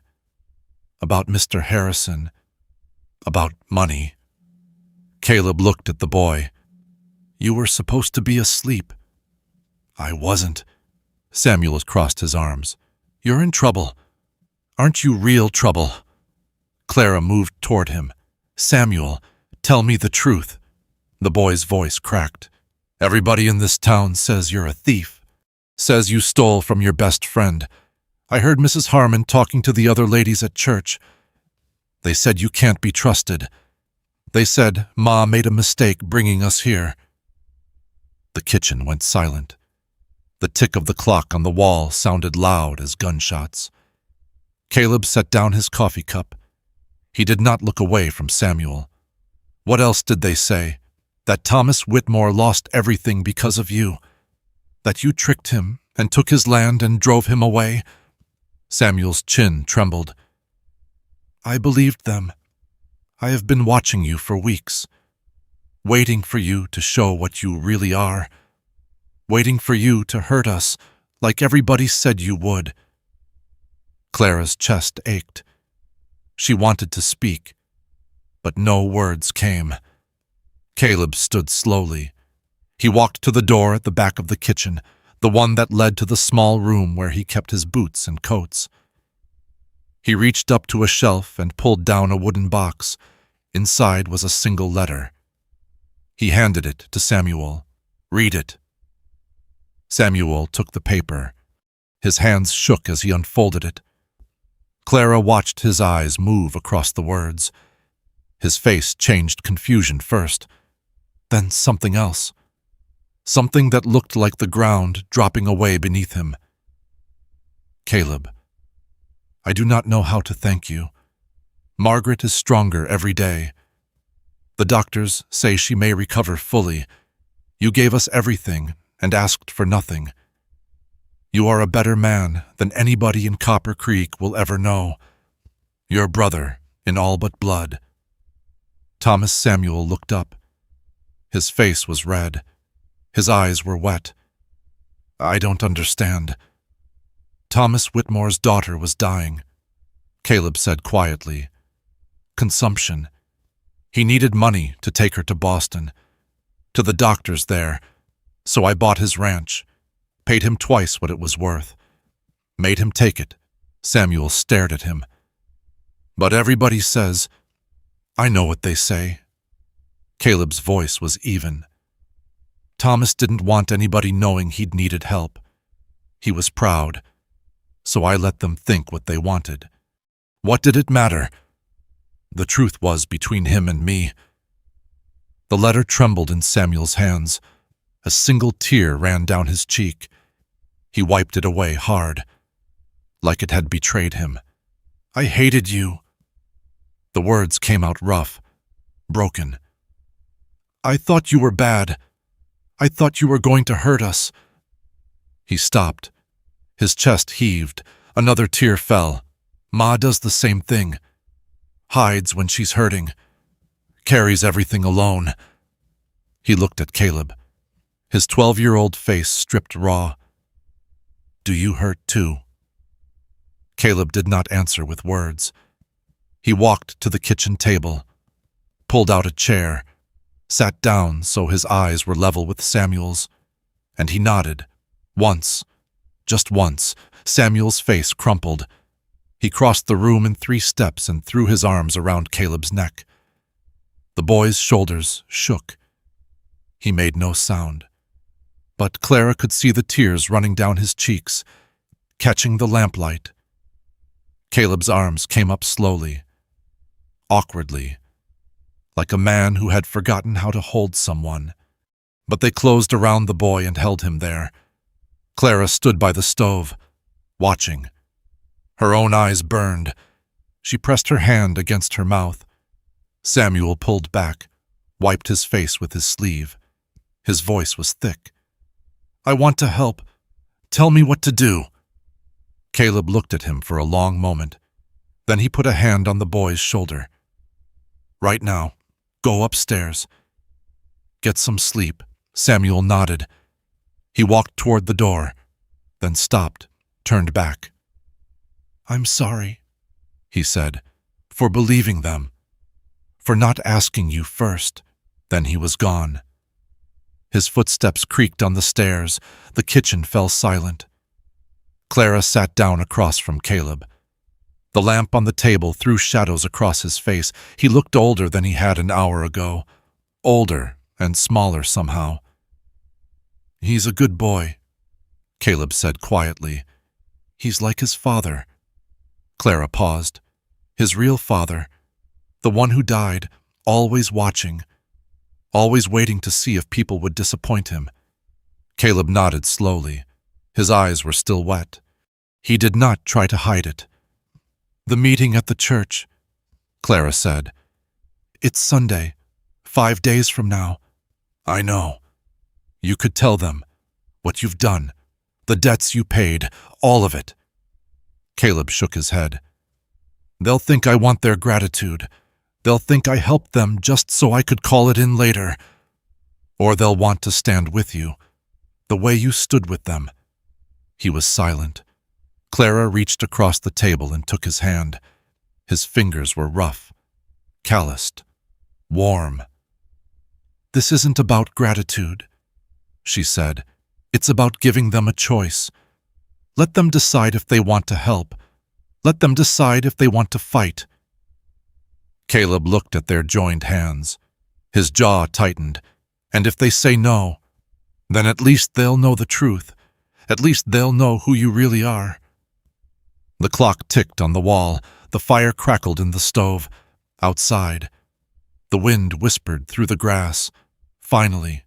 About Mr. Harrison. About money." Caleb looked at the boy. "You were supposed to be asleep." "I wasn't." Samuel crossed his arms. "You're in trouble. Aren't you real trouble?" Clara moved toward him. "Samuel, tell me the truth." The boy's voice cracked. "Everybody in this town says you're a thief. Says you stole from your best friend. I heard Mrs. Harmon talking to the other ladies at church. They said you can't be trusted. They said Ma made a mistake bringing us here." The kitchen went silent. The tick of the clock on the wall sounded loud as gunshots. Caleb set down his coffee cup. He did not look away from Samuel. "What else did they say? That Thomas Whitmore lost everything because of you? That you tricked him and took his land and drove him away?" Samuel's chin trembled. "I believed them. I have been watching you for weeks, waiting for you to show what you really are, waiting for you to hurt us like everybody said you would." Clara's chest ached. She wanted to speak, but no words came. Caleb stood slowly. He walked to the door at the back of the kitchen, the one that led to the small room where he kept his boots and coats. He reached up to a shelf and pulled down a wooden box. Inside was a single letter. He handed it to Samuel. "Read it." Samuel took the paper. His hands shook as he unfolded it. Clara watched his eyes move across the words. His face changed confusion first, then something else. Something that looked like the ground dropping away beneath him. "Caleb, I do not know how to thank you. Margaret is stronger every day. The doctors say she may recover fully. You gave us everything and asked for nothing. You are a better man than anybody in Copper Creek will ever know. Your brother in all but blood." Thomas Samuel looked up. His face was red. His eyes were wet. "I don't understand." "Thomas Whitmore's daughter was dying," Caleb said quietly. "Consumption. He needed money to take her to Boston, to the doctors there, so I bought his ranch, paid him twice what it was worth. Made him take it." Samuel stared at him. "But everybody says—" "I know what they say." Caleb's voice was even. Thomas didn't want anybody knowing he'd needed help. He was proud, so I let them think what they wanted. What did it matter? The truth was between him and me. The letter trembled in Samuel's hands. A single tear ran down his cheek. He wiped it away hard, like it had betrayed him. "I hated you." The words came out rough, broken. "I thought you were bad. I thought you were going to hurt us." He stopped. His chest heaved. Another tear fell. "Ma does the same thing. Hides when she's hurting. Carries everything alone." He looked at Caleb, his 12-year-old face stripped raw. "Do you hurt too?" Caleb did not answer with words. He walked to the kitchen table, pulled out a chair, sat down so his eyes were level with Samuel's, and he nodded. Once, just once, Samuel's face crumpled. He crossed the room in 3 steps and threw his arms around Caleb's neck. The boy's shoulders shook. He made no sound, but Clara could see the tears running down his cheeks, catching the lamplight. Caleb's arms came up slowly, awkwardly, like a man who had forgotten how to hold someone. But they closed around the boy and held him there. Clara stood by the stove, watching. Her own eyes burned. She pressed her hand against her mouth. Samuel pulled back, wiped his face with his sleeve. His voice was thick. "I want to help. Tell me what to do." Caleb looked at him for a long moment. Then he put a hand on the boy's shoulder. "Right now, go upstairs. Get some sleep." Samuel nodded. He walked toward the door, then stopped, turned back. "I'm sorry," he said, "for believing them, for not asking you first." Then he was gone. His footsteps creaked on the stairs. The kitchen fell silent. Clara sat down across from Caleb. The lamp on the table threw shadows across his face. He looked older than he had an hour ago. Older and smaller somehow. "He's a good boy," Caleb said quietly. "He's like his father." Clara paused. His real father, the one who died, always watching, always waiting to see if people would disappoint him. Caleb nodded slowly. His eyes were still wet. He did not try to hide it. "The meeting at the church," Clara said. "It's Sunday, 5 days from now." "I know." "You could tell them what you've done, the debts you paid, all of it." Caleb shook his head. "They'll think I want their gratitude. They'll think I helped them just so I could call it in later. Or they'll want to stand with you, the way you stood with them." He was silent. Clara reached across the table and took his hand. His fingers were rough, calloused, warm. "This isn't about gratitude," she said. "It's about giving them a choice. Let them decide if they want to help. Let them decide if they want to fight." Caleb looked at their joined hands. His jaw tightened. And if they say no, then at least they'll know the truth. At least they'll know who you really are. The clock ticked on the wall. The fire crackled in the stove. Outside, the wind whispered through the grass. Finally,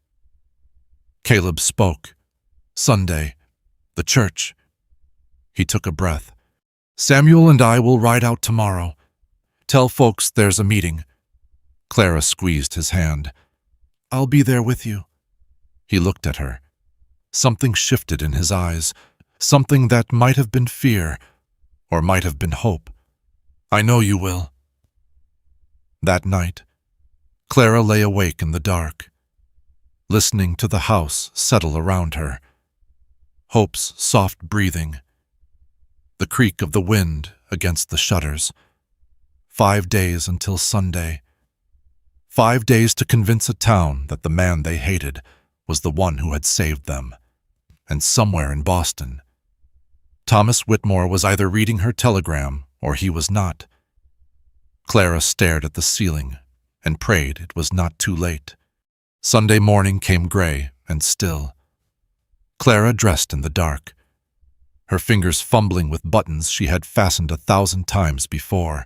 Caleb spoke. Sunday, the church. He took a breath. Samuel and I will ride out tomorrow. Tell folks there's a meeting. Clara squeezed his hand. I'll be there with you. He looked at her. Something shifted in his eyes, something that might have been fear, or might have been hope. I know you will. That night, Clara lay awake in the dark, listening to the house settle around her. Hope's soft breathing, the creak of the wind against the shutters. 5 days until Sunday. 5 days to convince a town that the man they hated was the one who had saved them. And somewhere in Boston, Thomas Whitmore was either reading her telegram or he was not. Clara stared at the ceiling and prayed it was not too late. Sunday morning came gray and still. Clara dressed in the dark, her fingers fumbling with buttons she had fastened 1,000 times before.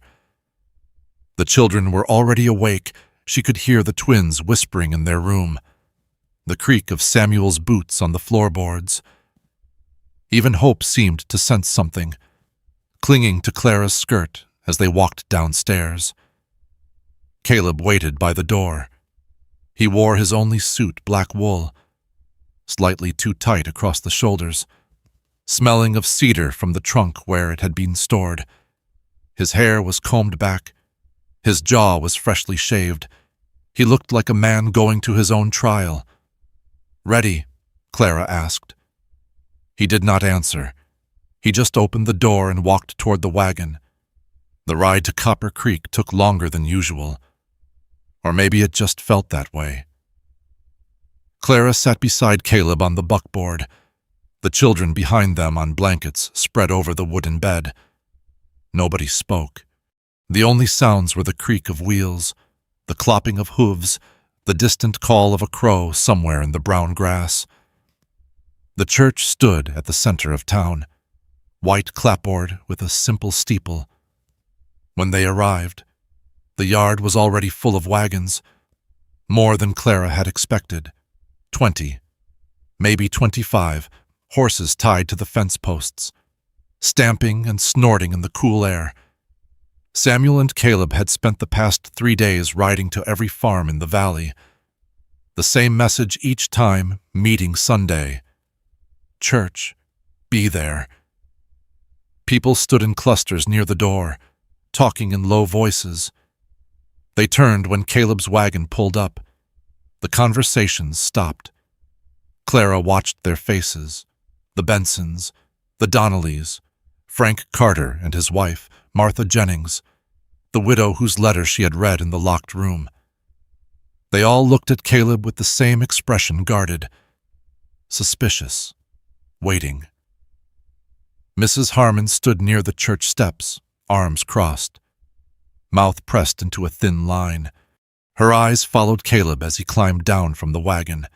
The children were already awake. She could hear the twins whispering in their room, the creak of Samuel's boots on the floorboards. Even Hope seemed to sense something, clinging to Clara's skirt as they walked downstairs. Caleb waited by the door. He wore his only suit, black wool, slightly too tight across the shoulders, smelling of cedar from the trunk where it had been stored. His hair was combed back. His jaw was freshly shaved. He looked like a man going to his own trial. Ready? Clara asked. He did not answer. He just opened the door and walked toward the wagon. The ride to Copper Creek took longer than usual. Or maybe it just felt that way. Clara sat beside Caleb on the buckboard, the children behind them on blankets spread over the wooden bed. Nobody spoke. The only sounds were the creak of wheels, the clopping of hooves, the distant call of a crow somewhere in the brown grass. The church stood at the center of town, white clapboard with a simple steeple. When they arrived, the yard was already full of wagons, more than Clara had expected. 20, maybe 25, horses tied to the fence posts, stamping and snorting in the cool air. Samuel and Caleb had spent the past 3 days riding to every farm in the valley. The same message each time, meeting Sunday. Church, be there. People stood in clusters near the door, talking in low voices. They turned when Caleb's wagon pulled up. The conversations stopped. Clara watched their faces, the Bensons, the Donnellys, Frank Carter and his wife, Martha Jennings, the widow whose letter she had read in the locked room. They all looked at Caleb with the same expression, guarded, suspicious, waiting. Mrs. Harmon stood near the church steps, arms crossed, mouth pressed into a thin line. Her eyes followed Caleb as he climbed down from the wagon.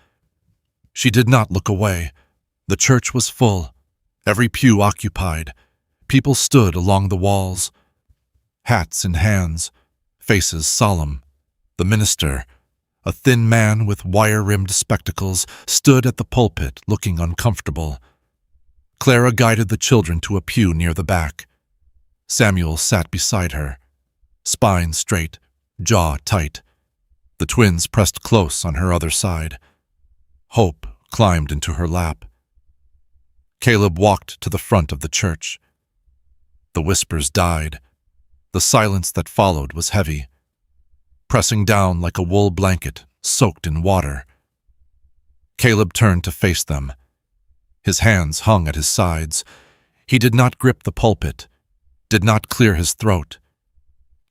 She did not look away. The church was full, every pew occupied. People stood along the walls, hats in hands, faces solemn. The minister, a thin man with wire-rimmed spectacles, stood at the pulpit looking uncomfortable. Clara guided the children to a pew near the back. Samuel sat beside her, spine straight, jaw tight. The twins pressed close on her other side. Hope climbed into her lap. Caleb walked to the front of the church. The whispers died. The silence that followed was heavy, pressing down like a wool blanket soaked in water. Caleb turned to face them. His hands hung at his sides. He did not grip the pulpit, did not clear his throat,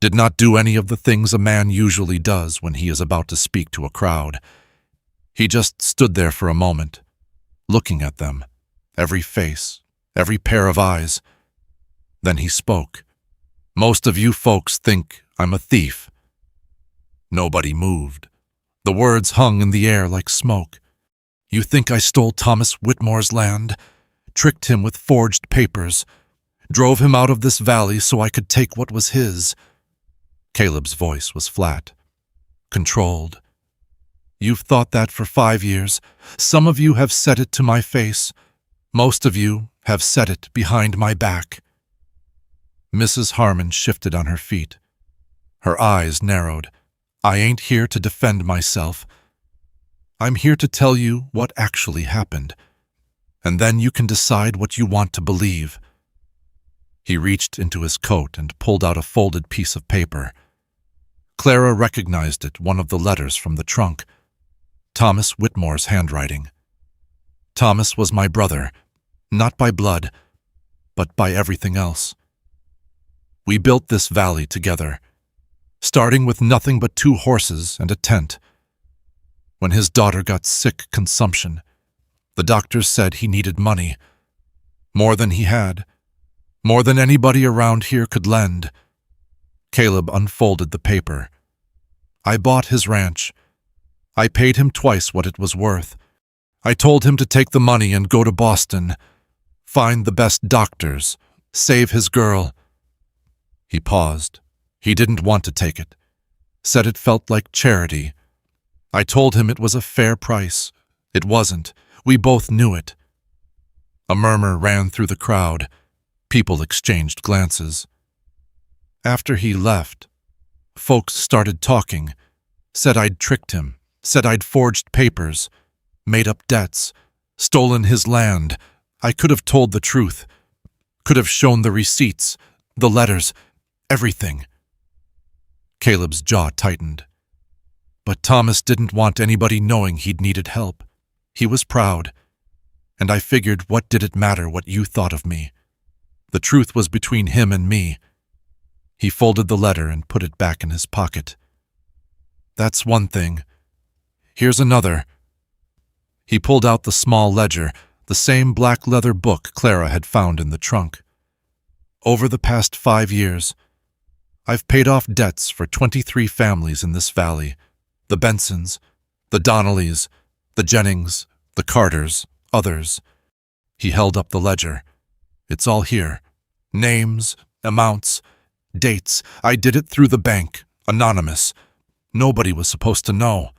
did not do any of the things a man usually does when he is about to speak to a crowd. He just stood there for a moment, looking at them, every face, every pair of eyes. Then he spoke. Most of you folks think I'm a thief. Nobody moved. The words hung in the air like smoke. You think I stole Thomas Whitmore's land, tricked him with forged papers, drove him out of this valley so I could take what was his. Caleb's voice was flat, controlled. You've thought that for 5 years. Some of you have said it to my face. Most of you have said it behind my back. Mrs. Harmon shifted on her feet. Her eyes narrowed. I ain't here to defend myself. I'm here to tell you what actually happened, and then you can decide what you want to believe. He reached into his coat and pulled out a folded piece of paper. Clara recognized it, one of the letters from the trunk. Thomas Whitmore's handwriting. Thomas was my brother, not by blood, but by everything else. We built this valley together, starting with nothing but 2 horses and a tent. When his daughter got sick consumption, the doctors said he needed money, more than he had, more than anybody around here could lend. Caleb unfolded the paper. I bought his ranch. I paid him twice what it was worth. I told him to take the money and go to Boston, find the best doctors, save his girl. He paused. He didn't want to take it. Said it felt like charity. I told him it was a fair price. It wasn't. We both knew it. A murmur ran through the crowd. People exchanged glances. After he left, folks started talking, said I'd tricked him, said I'd forged papers, made up debts, stolen his land. I could have told the truth, could have shown the receipts, the letters, everything. Caleb's jaw tightened. But Thomas didn't want anybody knowing he'd needed help. He was proud, and I figured, what did it matter what you thought of me? The truth was between him and me. He folded the letter and put it back in his pocket. That's one thing. Here's another. He pulled out the small ledger, the same black leather book Clara had found in the trunk. Over the past 5 years, I've paid off debts for 23 families in this valley. The Bensons, the Donnellys, the Jennings, the Carters, others. He held up the ledger. It's all here. Names, amounts, dates. I did it through the bank, anonymous. Nobody was supposed to know.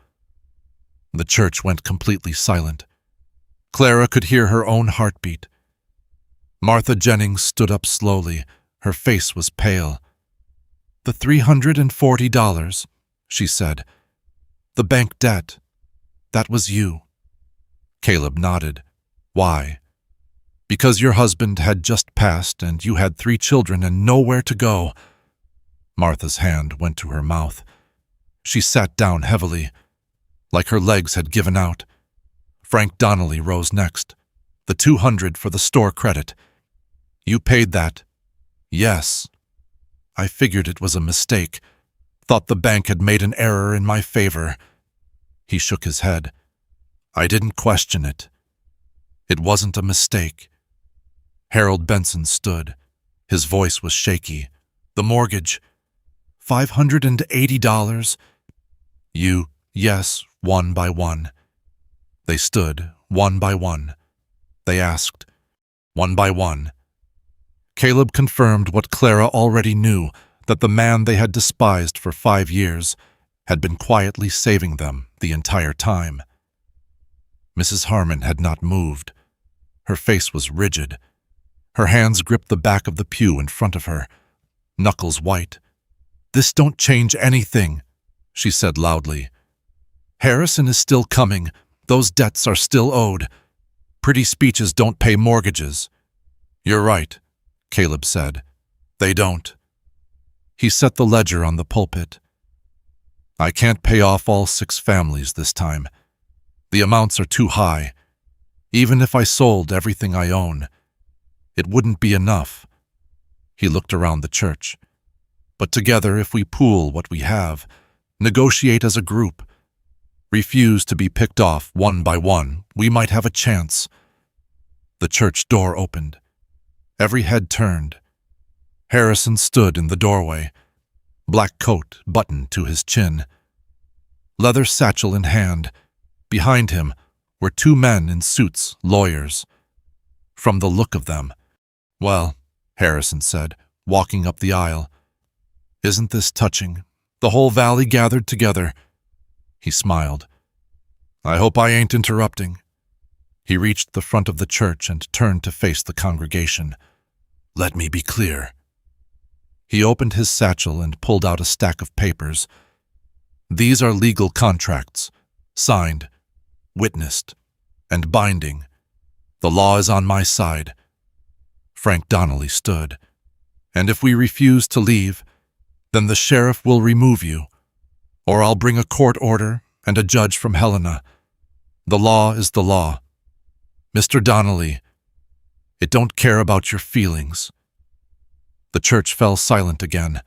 The church went completely silent. Clara could hear her own heartbeat. Martha Jennings stood up slowly. Her face was pale. The $340, she said. The bank debt. That was you. Caleb nodded. Why? Because your husband had just passed and you had 3 children and nowhere to go. Martha's hand went to her mouth. She sat down heavily, like her legs had given out. Frank Donnelly rose next. The $200 for the store credit. You paid that? Yes. I figured it was a mistake. Thought the bank had made an error in my favor. He shook his head. I didn't question it. It wasn't a mistake. Harold Benson stood. His voice was shaky. The mortgage. $580. Yes, one by one. They stood, one by one. They asked, one by one. Caleb confirmed what Clara already knew, that the man they had despised for 5 years had been quietly saving them the entire time. Mrs. Harmon had not moved. Her face was rigid. Her hands gripped the back of the pew in front of her, knuckles white. This don't change anything, she said loudly. Harrison is still coming. Those debts are still owed. Pretty speeches don't pay mortgages. You're right, Caleb said. They don't. He set the ledger on the pulpit. I can't pay off all 6 families this time. The amounts are too high. Even if I sold everything I own, it wouldn't be enough. He looked around the church. But together, if we pool what we have, negotiate as a group, refuse to be picked off one by one, we might have a chance. The church door opened. Every head turned. Harrison stood in the doorway, black coat buttoned to his chin. leather satchel in hand. Behind him were two men in suits, lawyers. From the look of them, "Well," Harrison said, walking up the aisle, "isn't this touching? The whole valley gathered together." He smiled. "I hope I ain't interrupting." He reached the front of the church and turned to face the congregation. "Let me be clear." He opened his satchel and pulled out a stack of papers. "These are legal contracts, signed, witnessed, and binding. The law is on my side." Frank Donnelly stood. "And if we refuse to leave, then the sheriff will remove you, or I'll bring a court order and a judge from Helena. The law is the law. Mr. Donnelly, it don't care about your feelings." The church fell silent again.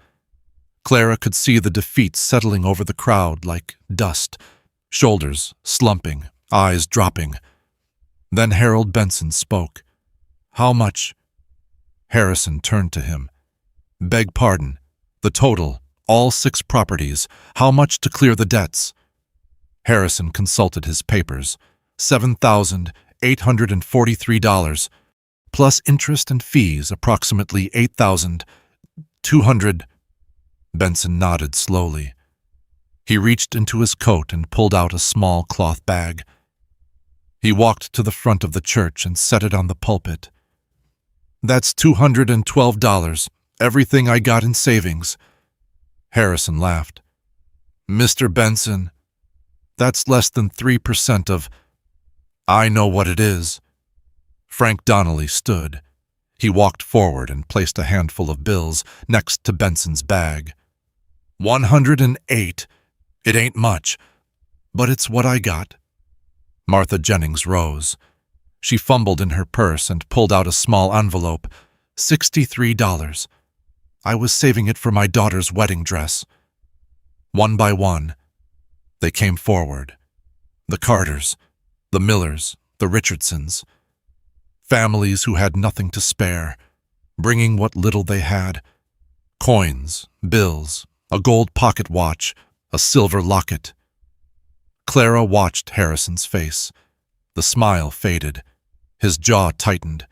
Clara could see the defeat settling over the crowd like dust, shoulders slumping, eyes dropping. Then Harold Benson spoke. "How much?" Harrison turned to him. "Beg pardon. The total, all 6 properties, how much to clear the debts?" Harrison consulted his papers. $7,843, plus interest and fees approximately $8,200. Benson nodded slowly. He reached into his coat and pulled out a small cloth bag. He walked to the front of the church and set it on the pulpit. "That's $212, everything I got in savings." Harrison laughed. "Mr. Benson, that's less than 3% of—" "I know what it is." Frank Donnelly stood. He walked forward and placed a handful of bills next to Benson's bag. 108. It ain't much, but it's what I got." Martha Jennings rose. She fumbled in her purse and pulled out a small envelope. $63. I was saving it for my daughter's wedding dress. One by one, they came forward. The Carters, the Millers, the Richardsons. Families who had nothing to spare, bringing what little they had. Coins, bills, a gold pocket watch, a silver locket. Clara watched Harrison's face. The smile faded. His jaw tightened.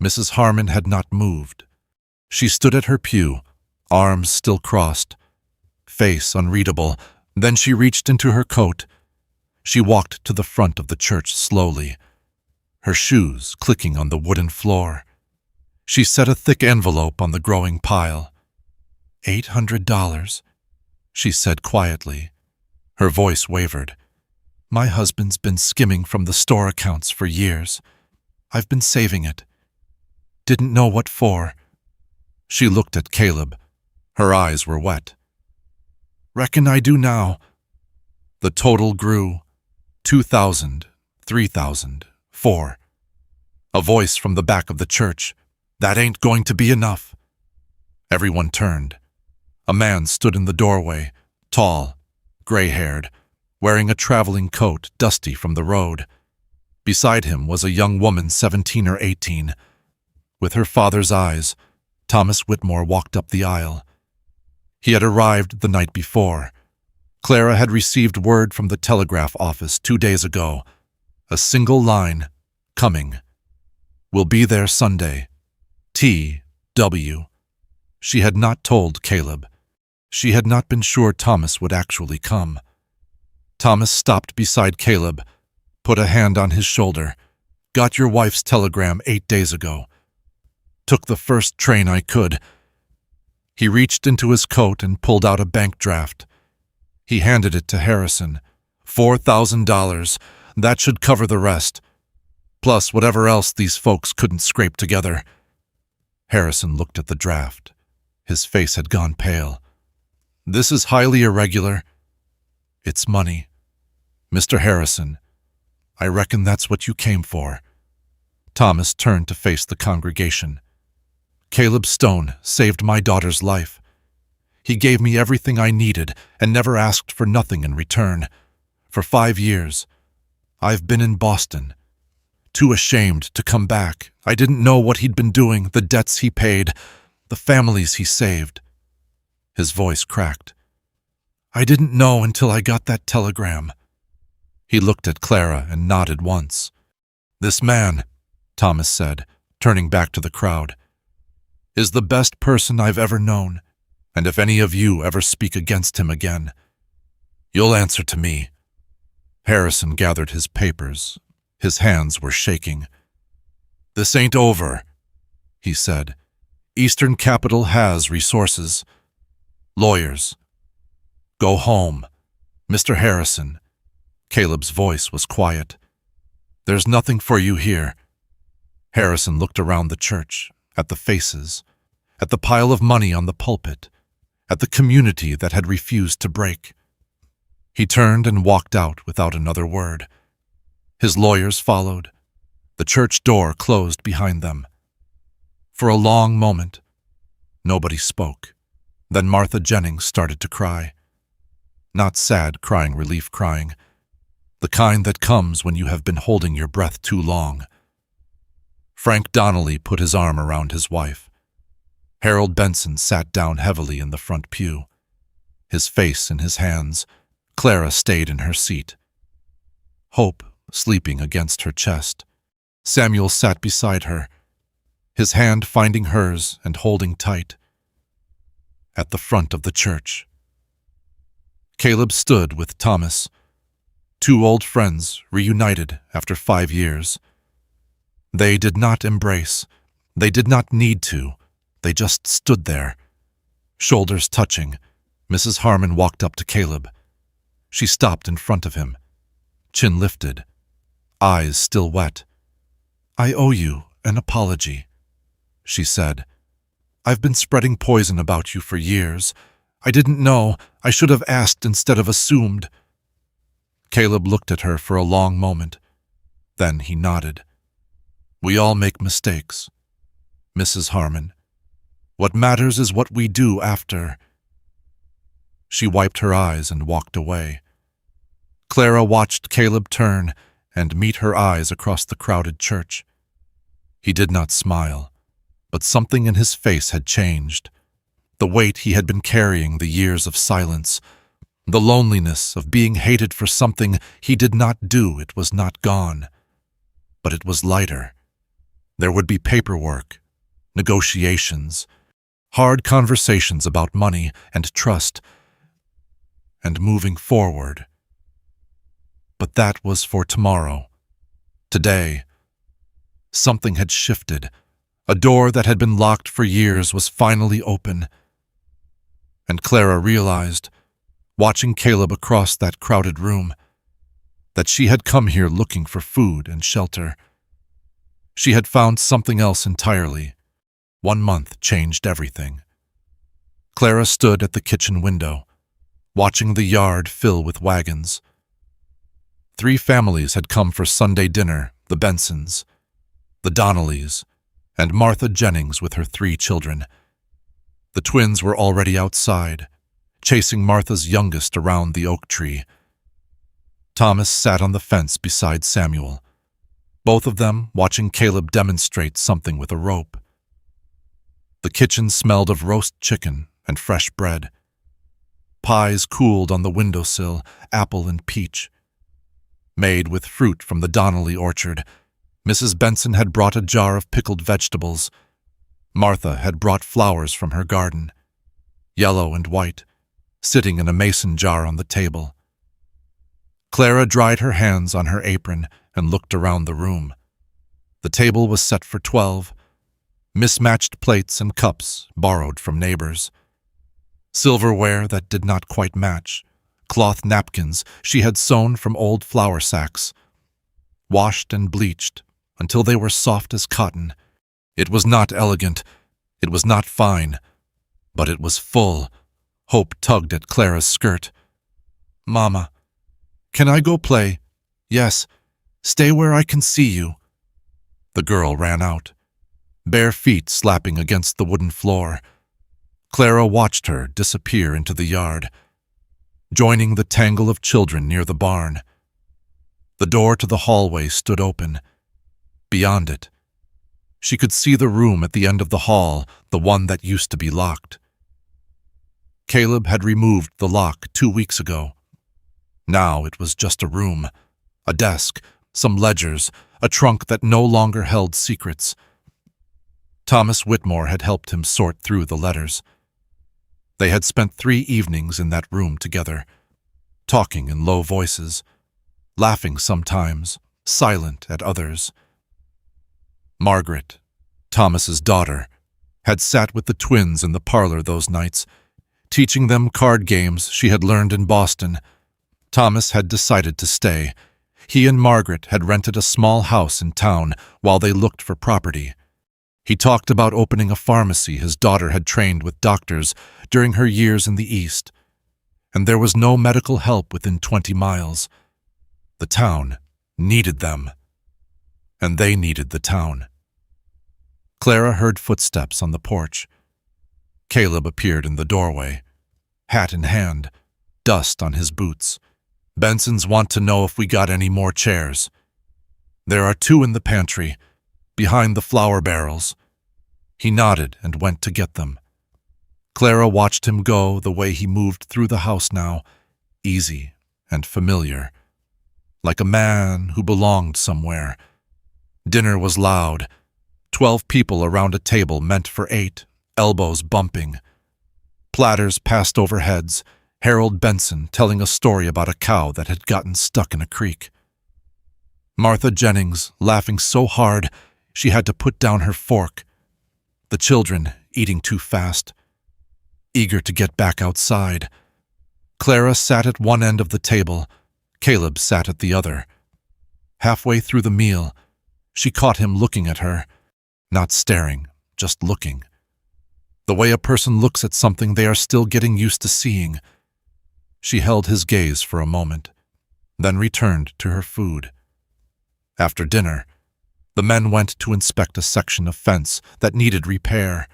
Mrs. Harmon had not moved. She stood at her pew, arms still crossed, face unreadable. Then she reached into her coat. She walked to the front of the church slowly, her shoes clicking on the wooden floor. She set a thick envelope on the growing pile. $800, she said quietly. Her voice wavered. "My husband's been skimming from the store accounts for years. I've been saving it. Didn't know what for." She looked at Caleb. Her eyes were wet. "Reckon I do now." The total grew. 2,000, 3,000, 4. A voice from the back of the church. "That ain't going to be enough." Everyone turned. A man stood in the doorway, tall, gray-haired, wearing a traveling coat dusty from the road. Beside him was a young woman 17 or 18. With her father's eyes, Thomas Whitmore walked up the aisle. He had arrived the night before. Clara had received word from the telegraph office 2 days ago. A single line, "Coming. Will be there Sunday. T.W." She had not told Caleb. She had not been sure Thomas would actually come. Thomas stopped beside Caleb, put a hand on his shoulder. "Got your wife's telegram 8 days ago. Took the first train I could." He reached into his coat and pulled out a bank draft. He handed it to Harrison. $4,000. That should cover the rest. Plus whatever else these folks couldn't scrape together. Harrison looked at the draft. His face had gone pale. "This is highly irregular. It's money. Mr. Harrison, I reckon that's what you came for." Thomas turned to face the congregation. "Caleb Stone saved my daughter's life. He gave me everything I needed and never asked for nothing in return. For 5 years, I've been in Boston. Too ashamed to come back. I didn't know what he'd been doing, the debts he paid, the families he saved." His voice cracked. I didn't know until I got that telegram." He looked at Clara and nodded once. "This man," Thomas said, turning back to the crowd, "is the best person I've ever known, and if any of you ever speak against him again, you'll answer to me." Harrison gathered his papers. His hands were shaking. "This ain't over," he said. "Eastern Capital has resources. Lawyers. Go home. Mr. Harrison." Caleb's voice was quiet. "There's nothing for you here." Harrison looked around the church, at the faces, at the pile of money on the pulpit, at the community that had refused to break. He turned and walked out without another word. His lawyers followed. The church door closed behind them. For a long moment, nobody spoke. Then Martha Jennings started to cry. Not sad crying, relief crying. The kind that comes when you have been holding your breath too long. Frank Donnelly put his arm around his wife. Harold Benson sat down heavily in the front pew. His face in his hands, Clara stayed in her seat. Hope sleeping against her chest. Samuel sat beside her, his hand finding hers and holding tight. At the front of the church, Caleb stood with Thomas, two old friends reunited after 5 years. They did not embrace. They did not need to. They just stood there. Shoulders touching, Mrs. Harmon walked up to Caleb. She stopped in front of him, chin lifted, eyes still wet. "I owe you an apology," she said. "I've been spreading poison about you for years. I didn't know. I should have asked instead of assumed." Caleb looked at her for a long moment. Then he nodded. "We all make mistakes, Mrs. Harmon. What matters is what we do after." She wiped her eyes and walked away. Clara watched Caleb turn and meet her eyes across the crowded church. He did not smile, but something in his face had changed. The weight he had been carrying, the years of silence, the loneliness of being hated for something he did not do, it was not gone. But it was lighter. There would be paperwork, negotiations, hard conversations about money and trust, and moving forward. But that was for tomorrow. Today, something had shifted. A door that had been locked for years was finally open. And Clara realized, watching Caleb across that crowded room, that she had come here looking for food and shelter. She had found something else entirely. 1 month changed everything. Clara stood at the kitchen window, watching the yard fill with wagons. 3 families had come for Sunday dinner, the Bensons, the Donnellys, and Martha Jennings with her 3 children. The twins were already outside, chasing Martha's youngest around the oak tree. Thomas sat on the fence beside Samuel, both of them watching Caleb demonstrate something with a rope. The kitchen smelled of roast chicken and fresh bread. Pies cooled on the windowsill, apple and peach. Made with fruit from the Donnelly orchard, Mrs. Benson had brought a jar of pickled vegetables. Martha had brought flowers from her garden, yellow and white, sitting in a mason jar on the table. Clara dried her hands on her apron and looked around the room. The table was set for 12, mismatched plates and cups borrowed from neighbors. Silverware that did not quite match, cloth napkins she had sewn from old flour sacks, washed and bleached until they were soft as cotton. It was not elegant, it was not fine, but it was full. Hope tugged at Clara's skirt. "Mama, can I go play?" "Yes, stay where I can see you." The girl ran out, bare feet slapping against the wooden floor. Clara watched her disappear into the yard, joining the tangle of children near the barn. The door to the hallway stood open. Beyond it, she could see the room at the end of the hall, the one that used to be locked. Caleb had removed the lock 2 weeks ago. Now it was just a room, a desk, some ledgers, a trunk that no longer held secrets. Thomas Whitmore had helped him sort through the letters. They had spent 3 evenings in that room together, talking in low voices, laughing sometimes, silent at others. Margaret, Thomas's daughter, had sat with the twins in the parlor those nights, teaching them card games she had learned in Boston. Thomas had decided to stay. He and Margaret had rented a small house in town while they looked for property. He talked about opening a pharmacy his daughter had trained with doctors during her years in the East, and there was no medical help within 20 miles. The town needed them, and they needed the town. Clara heard footsteps on the porch. Caleb appeared in the doorway, hat in hand, dust on his boots. "Bensons want to know if we got any more chairs. There are 2 in the pantry, behind the flour barrels." He nodded and went to get them. Clara watched him go the way he moved through the house now, easy and familiar, like a man who belonged somewhere. Dinner was loud. 12 people around a table meant for 8, elbows bumping. Platters passed over heads, Harold Benson telling a story about a cow that had gotten stuck in a creek. Martha Jennings laughing so hard she had to put down her fork. The children eating too fast, eager to get back outside. Clara sat at one end of the table. Caleb sat at the other. Halfway through the meal, she caught him looking at her, not staring, just looking. The way a person looks at something they are still getting used to seeing. She held his gaze for a moment, then returned to her food. After dinner, the men went to inspect a section of fence that needed repair.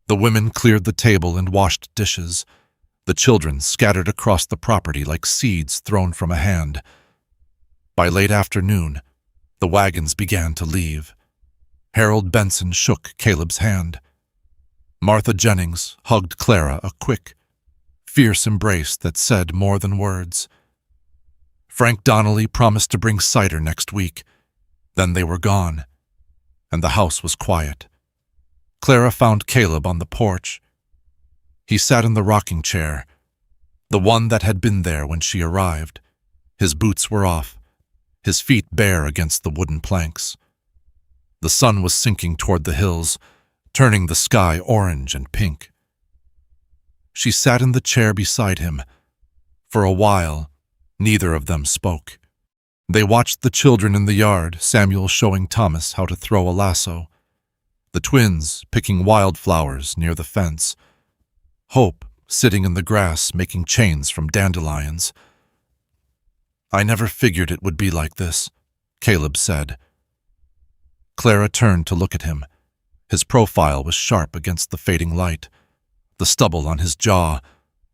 The women cleared the table and washed dishes. The children scattered across the property like seeds thrown from a hand. By late afternoon, the wagons began to leave. Harold Benson shook Caleb's hand. Martha Jennings hugged Clara, a quick, fierce embrace that said more than words. Frank Donnelly promised to bring cider next week. Then they were gone, and the house was quiet. Clara found Caleb on the porch. He sat in the rocking chair, the one that had been there when she arrived. His boots were off, his feet bare against the wooden planks. The sun was sinking toward the hills, turning the sky orange and pink. She sat in the chair beside him. For a while, neither of them spoke. They watched the children in the yard, Samuel showing Thomas how to throw a lasso, the twins picking wildflowers near the fence, Hope sitting in the grass making chains from dandelions. "I never figured it would be like this," Caleb said. Clara turned to look at him. His profile was sharp against the fading light, the stubble on his jaw,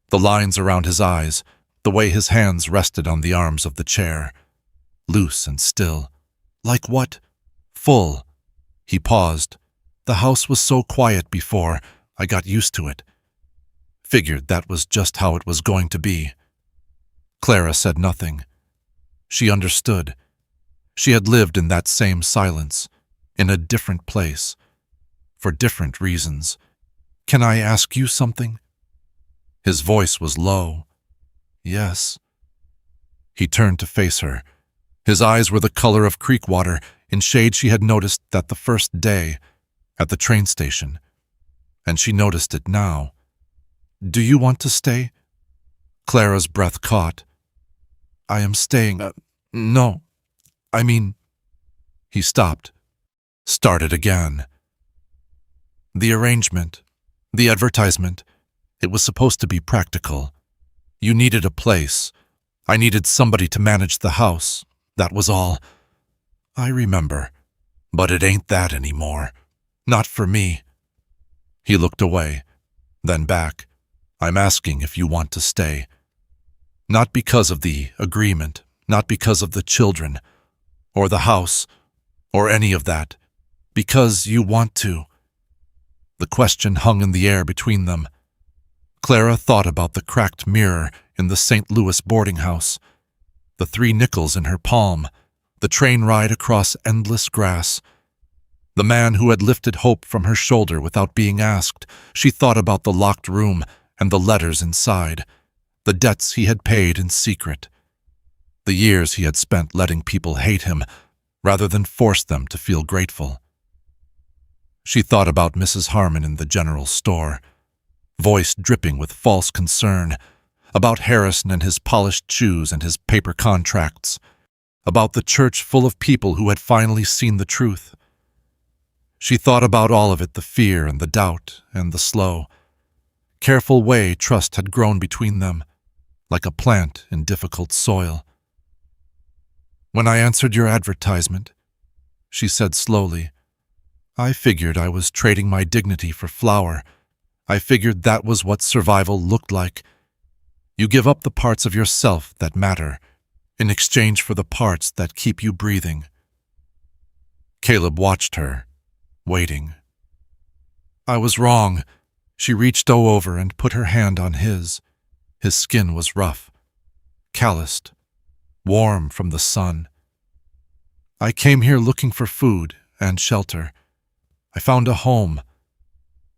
the lines around his eyes, the way his hands rested on the arms of the chair. Loose and still. Like what? Full. He paused. The house was so quiet before, I got used to it. Figured that was just how it was going to be. Clara said nothing. She understood. She had lived in that same silence, in a different place, for different reasons. "Can I ask you something?" His voice was low. "Yes." He turned to face her. His eyes were the color of creek water, in shade she had noticed that the first day, at the train station, and she noticed it now. "Do you want to stay?" Clara's breath caught. "I am staying. No. I mean..." He stopped. Started again. "The arrangement, the advertisement, it was supposed to be practical. You needed a place. I needed somebody to manage the house. That was all." "I remember. But it ain't that anymore. Not for me." He looked away, then back. "I'm asking if you want to stay. Not because of the agreement, not because of the children, or the house, or any of that. Because you want to." The question hung in the air between them. Clara thought about the cracked mirror in the St. Louis boarding house, the 3 nickels in her palm, the train ride across endless grass, the man who had lifted hope from her shoulder without being asked. She thought about the locked room and the letters inside, the debts he had paid in secret, the years he had spent letting people hate him rather than force them to feel grateful. She thought about Mrs. Harmon in the general store, voice dripping with false concern, about Harrison and his polished shoes and his paper contracts, about the church full of people who had finally seen the truth. She thought about all of it, the fear and the doubt and the slow, careful way trust had grown between them, like a plant in difficult soil. "When I answered your advertisement," she said slowly, "I figured I was trading my dignity for flour. I figured that was what survival looked like. You give up the parts of yourself that matter in exchange for the parts that keep you breathing." Caleb watched her, waiting. "I was wrong." She reached over and put her hand on his. His skin was rough, calloused, warm from the sun. "I came here looking for food and shelter. I found a home."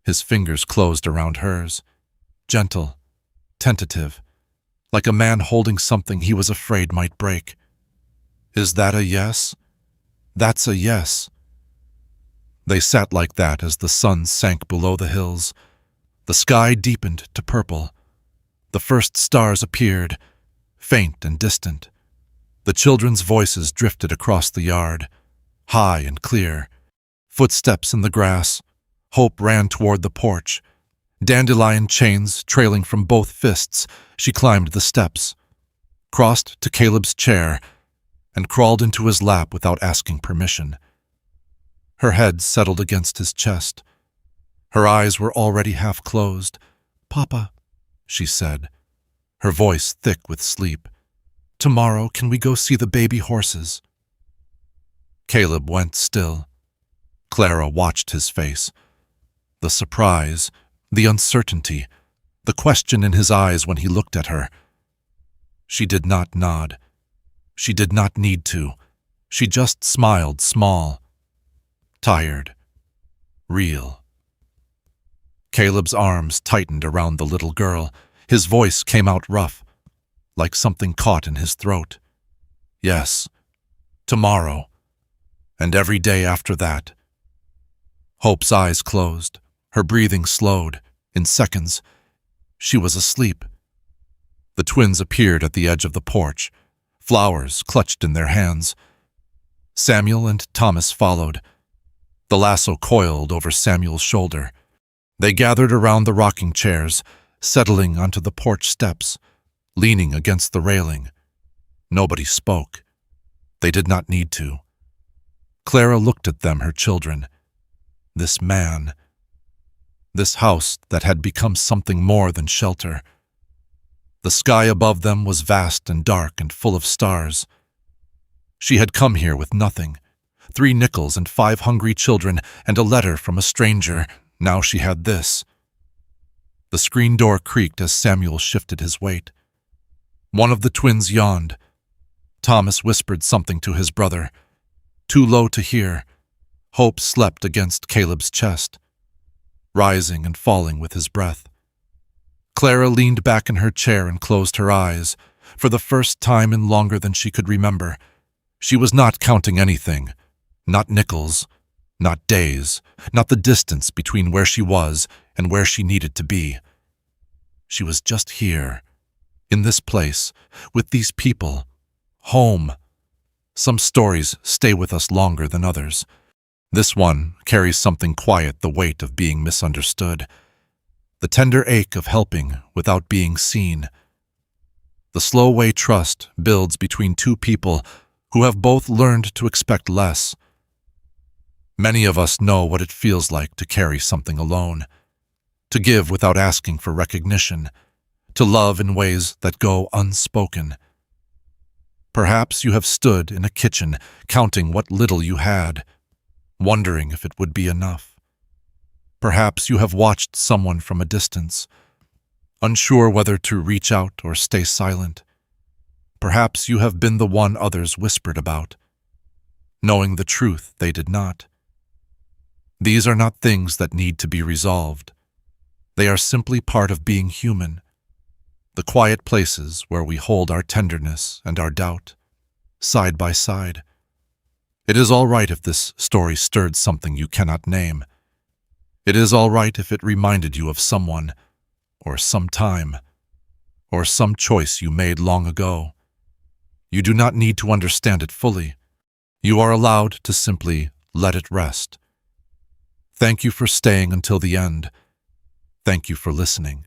His fingers closed around hers, gentle, tentative, like a man holding something he was afraid might break. "Is that a yes?" "That's a yes." They sat like that as the sun sank below the hills. The sky deepened to purple. The first stars appeared, faint and distant. The children's voices drifted across the yard, high and clear. Footsteps in the grass. Hope ran toward the porch. Dandelion chains trailing from both fists, she climbed the steps, crossed to Caleb's chair, and crawled into his lap without asking permission. Her head settled against his chest. Her eyes were already half closed. "Papa," she said, her voice thick with sleep, "tomorrow can we go see the baby horses?" Caleb went still. Clara watched his face. The surprise, the uncertainty, the question in his eyes when he looked at her. She did not nod. She did not need to. She just smiled small, tired, real. Caleb's arms tightened around the little girl. His voice came out rough, like something caught in his throat. "Yes, tomorrow, and every day after that." Hope's eyes closed. Her breathing slowed. In seconds, she was asleep. The twins appeared at the edge of the porch, flowers clutched in their hands. Samuel and Thomas followed. The lasso coiled over Samuel's shoulder. They gathered around the rocking chairs, settling onto the porch steps, leaning against the railing. Nobody spoke. They did not need to. Clara looked at them, her children. This man. This house that had become something more than shelter. The sky above them was vast and dark and full of stars. She had come here with nothing. 3 nickels and 5 hungry children and a letter from a stranger. Now she had this. The screen door creaked as Samuel shifted his weight. One of the twins yawned. Thomas whispered something to his brother. Too low to hear. Hope slept against Caleb's chest, rising and falling with his breath. Clara leaned back in her chair and closed her eyes. For the first time in longer than she could remember, she was not counting anything. Not nickels, not days, not the distance between where she was and where she needed to be. She was just here, in this place, with these people, home. Some stories stay with us longer than others. This one carries something quiet, the weight of being misunderstood, the tender ache of helping without being seen. The slow way trust builds between 2 people who have both learned to expect less. Many of us know what it feels like to carry something alone, to give without asking for recognition, to love in ways that go unspoken. Perhaps you have stood in a kitchen counting what little you had, wondering if it would be enough. Perhaps you have watched someone from a distance, unsure whether to reach out or stay silent. Perhaps you have been the one others whispered about, knowing the truth they did not. These are not things that need to be resolved. They are simply part of being human, the quiet places where we hold our tenderness and our doubt, side by side. It is all right if this story stirred something you cannot name. It is all right if it reminded you of someone, or some time, or some choice you made long ago. You do not need to understand it fully. You are allowed to simply let it rest. Thank you for staying until the end. Thank you for listening.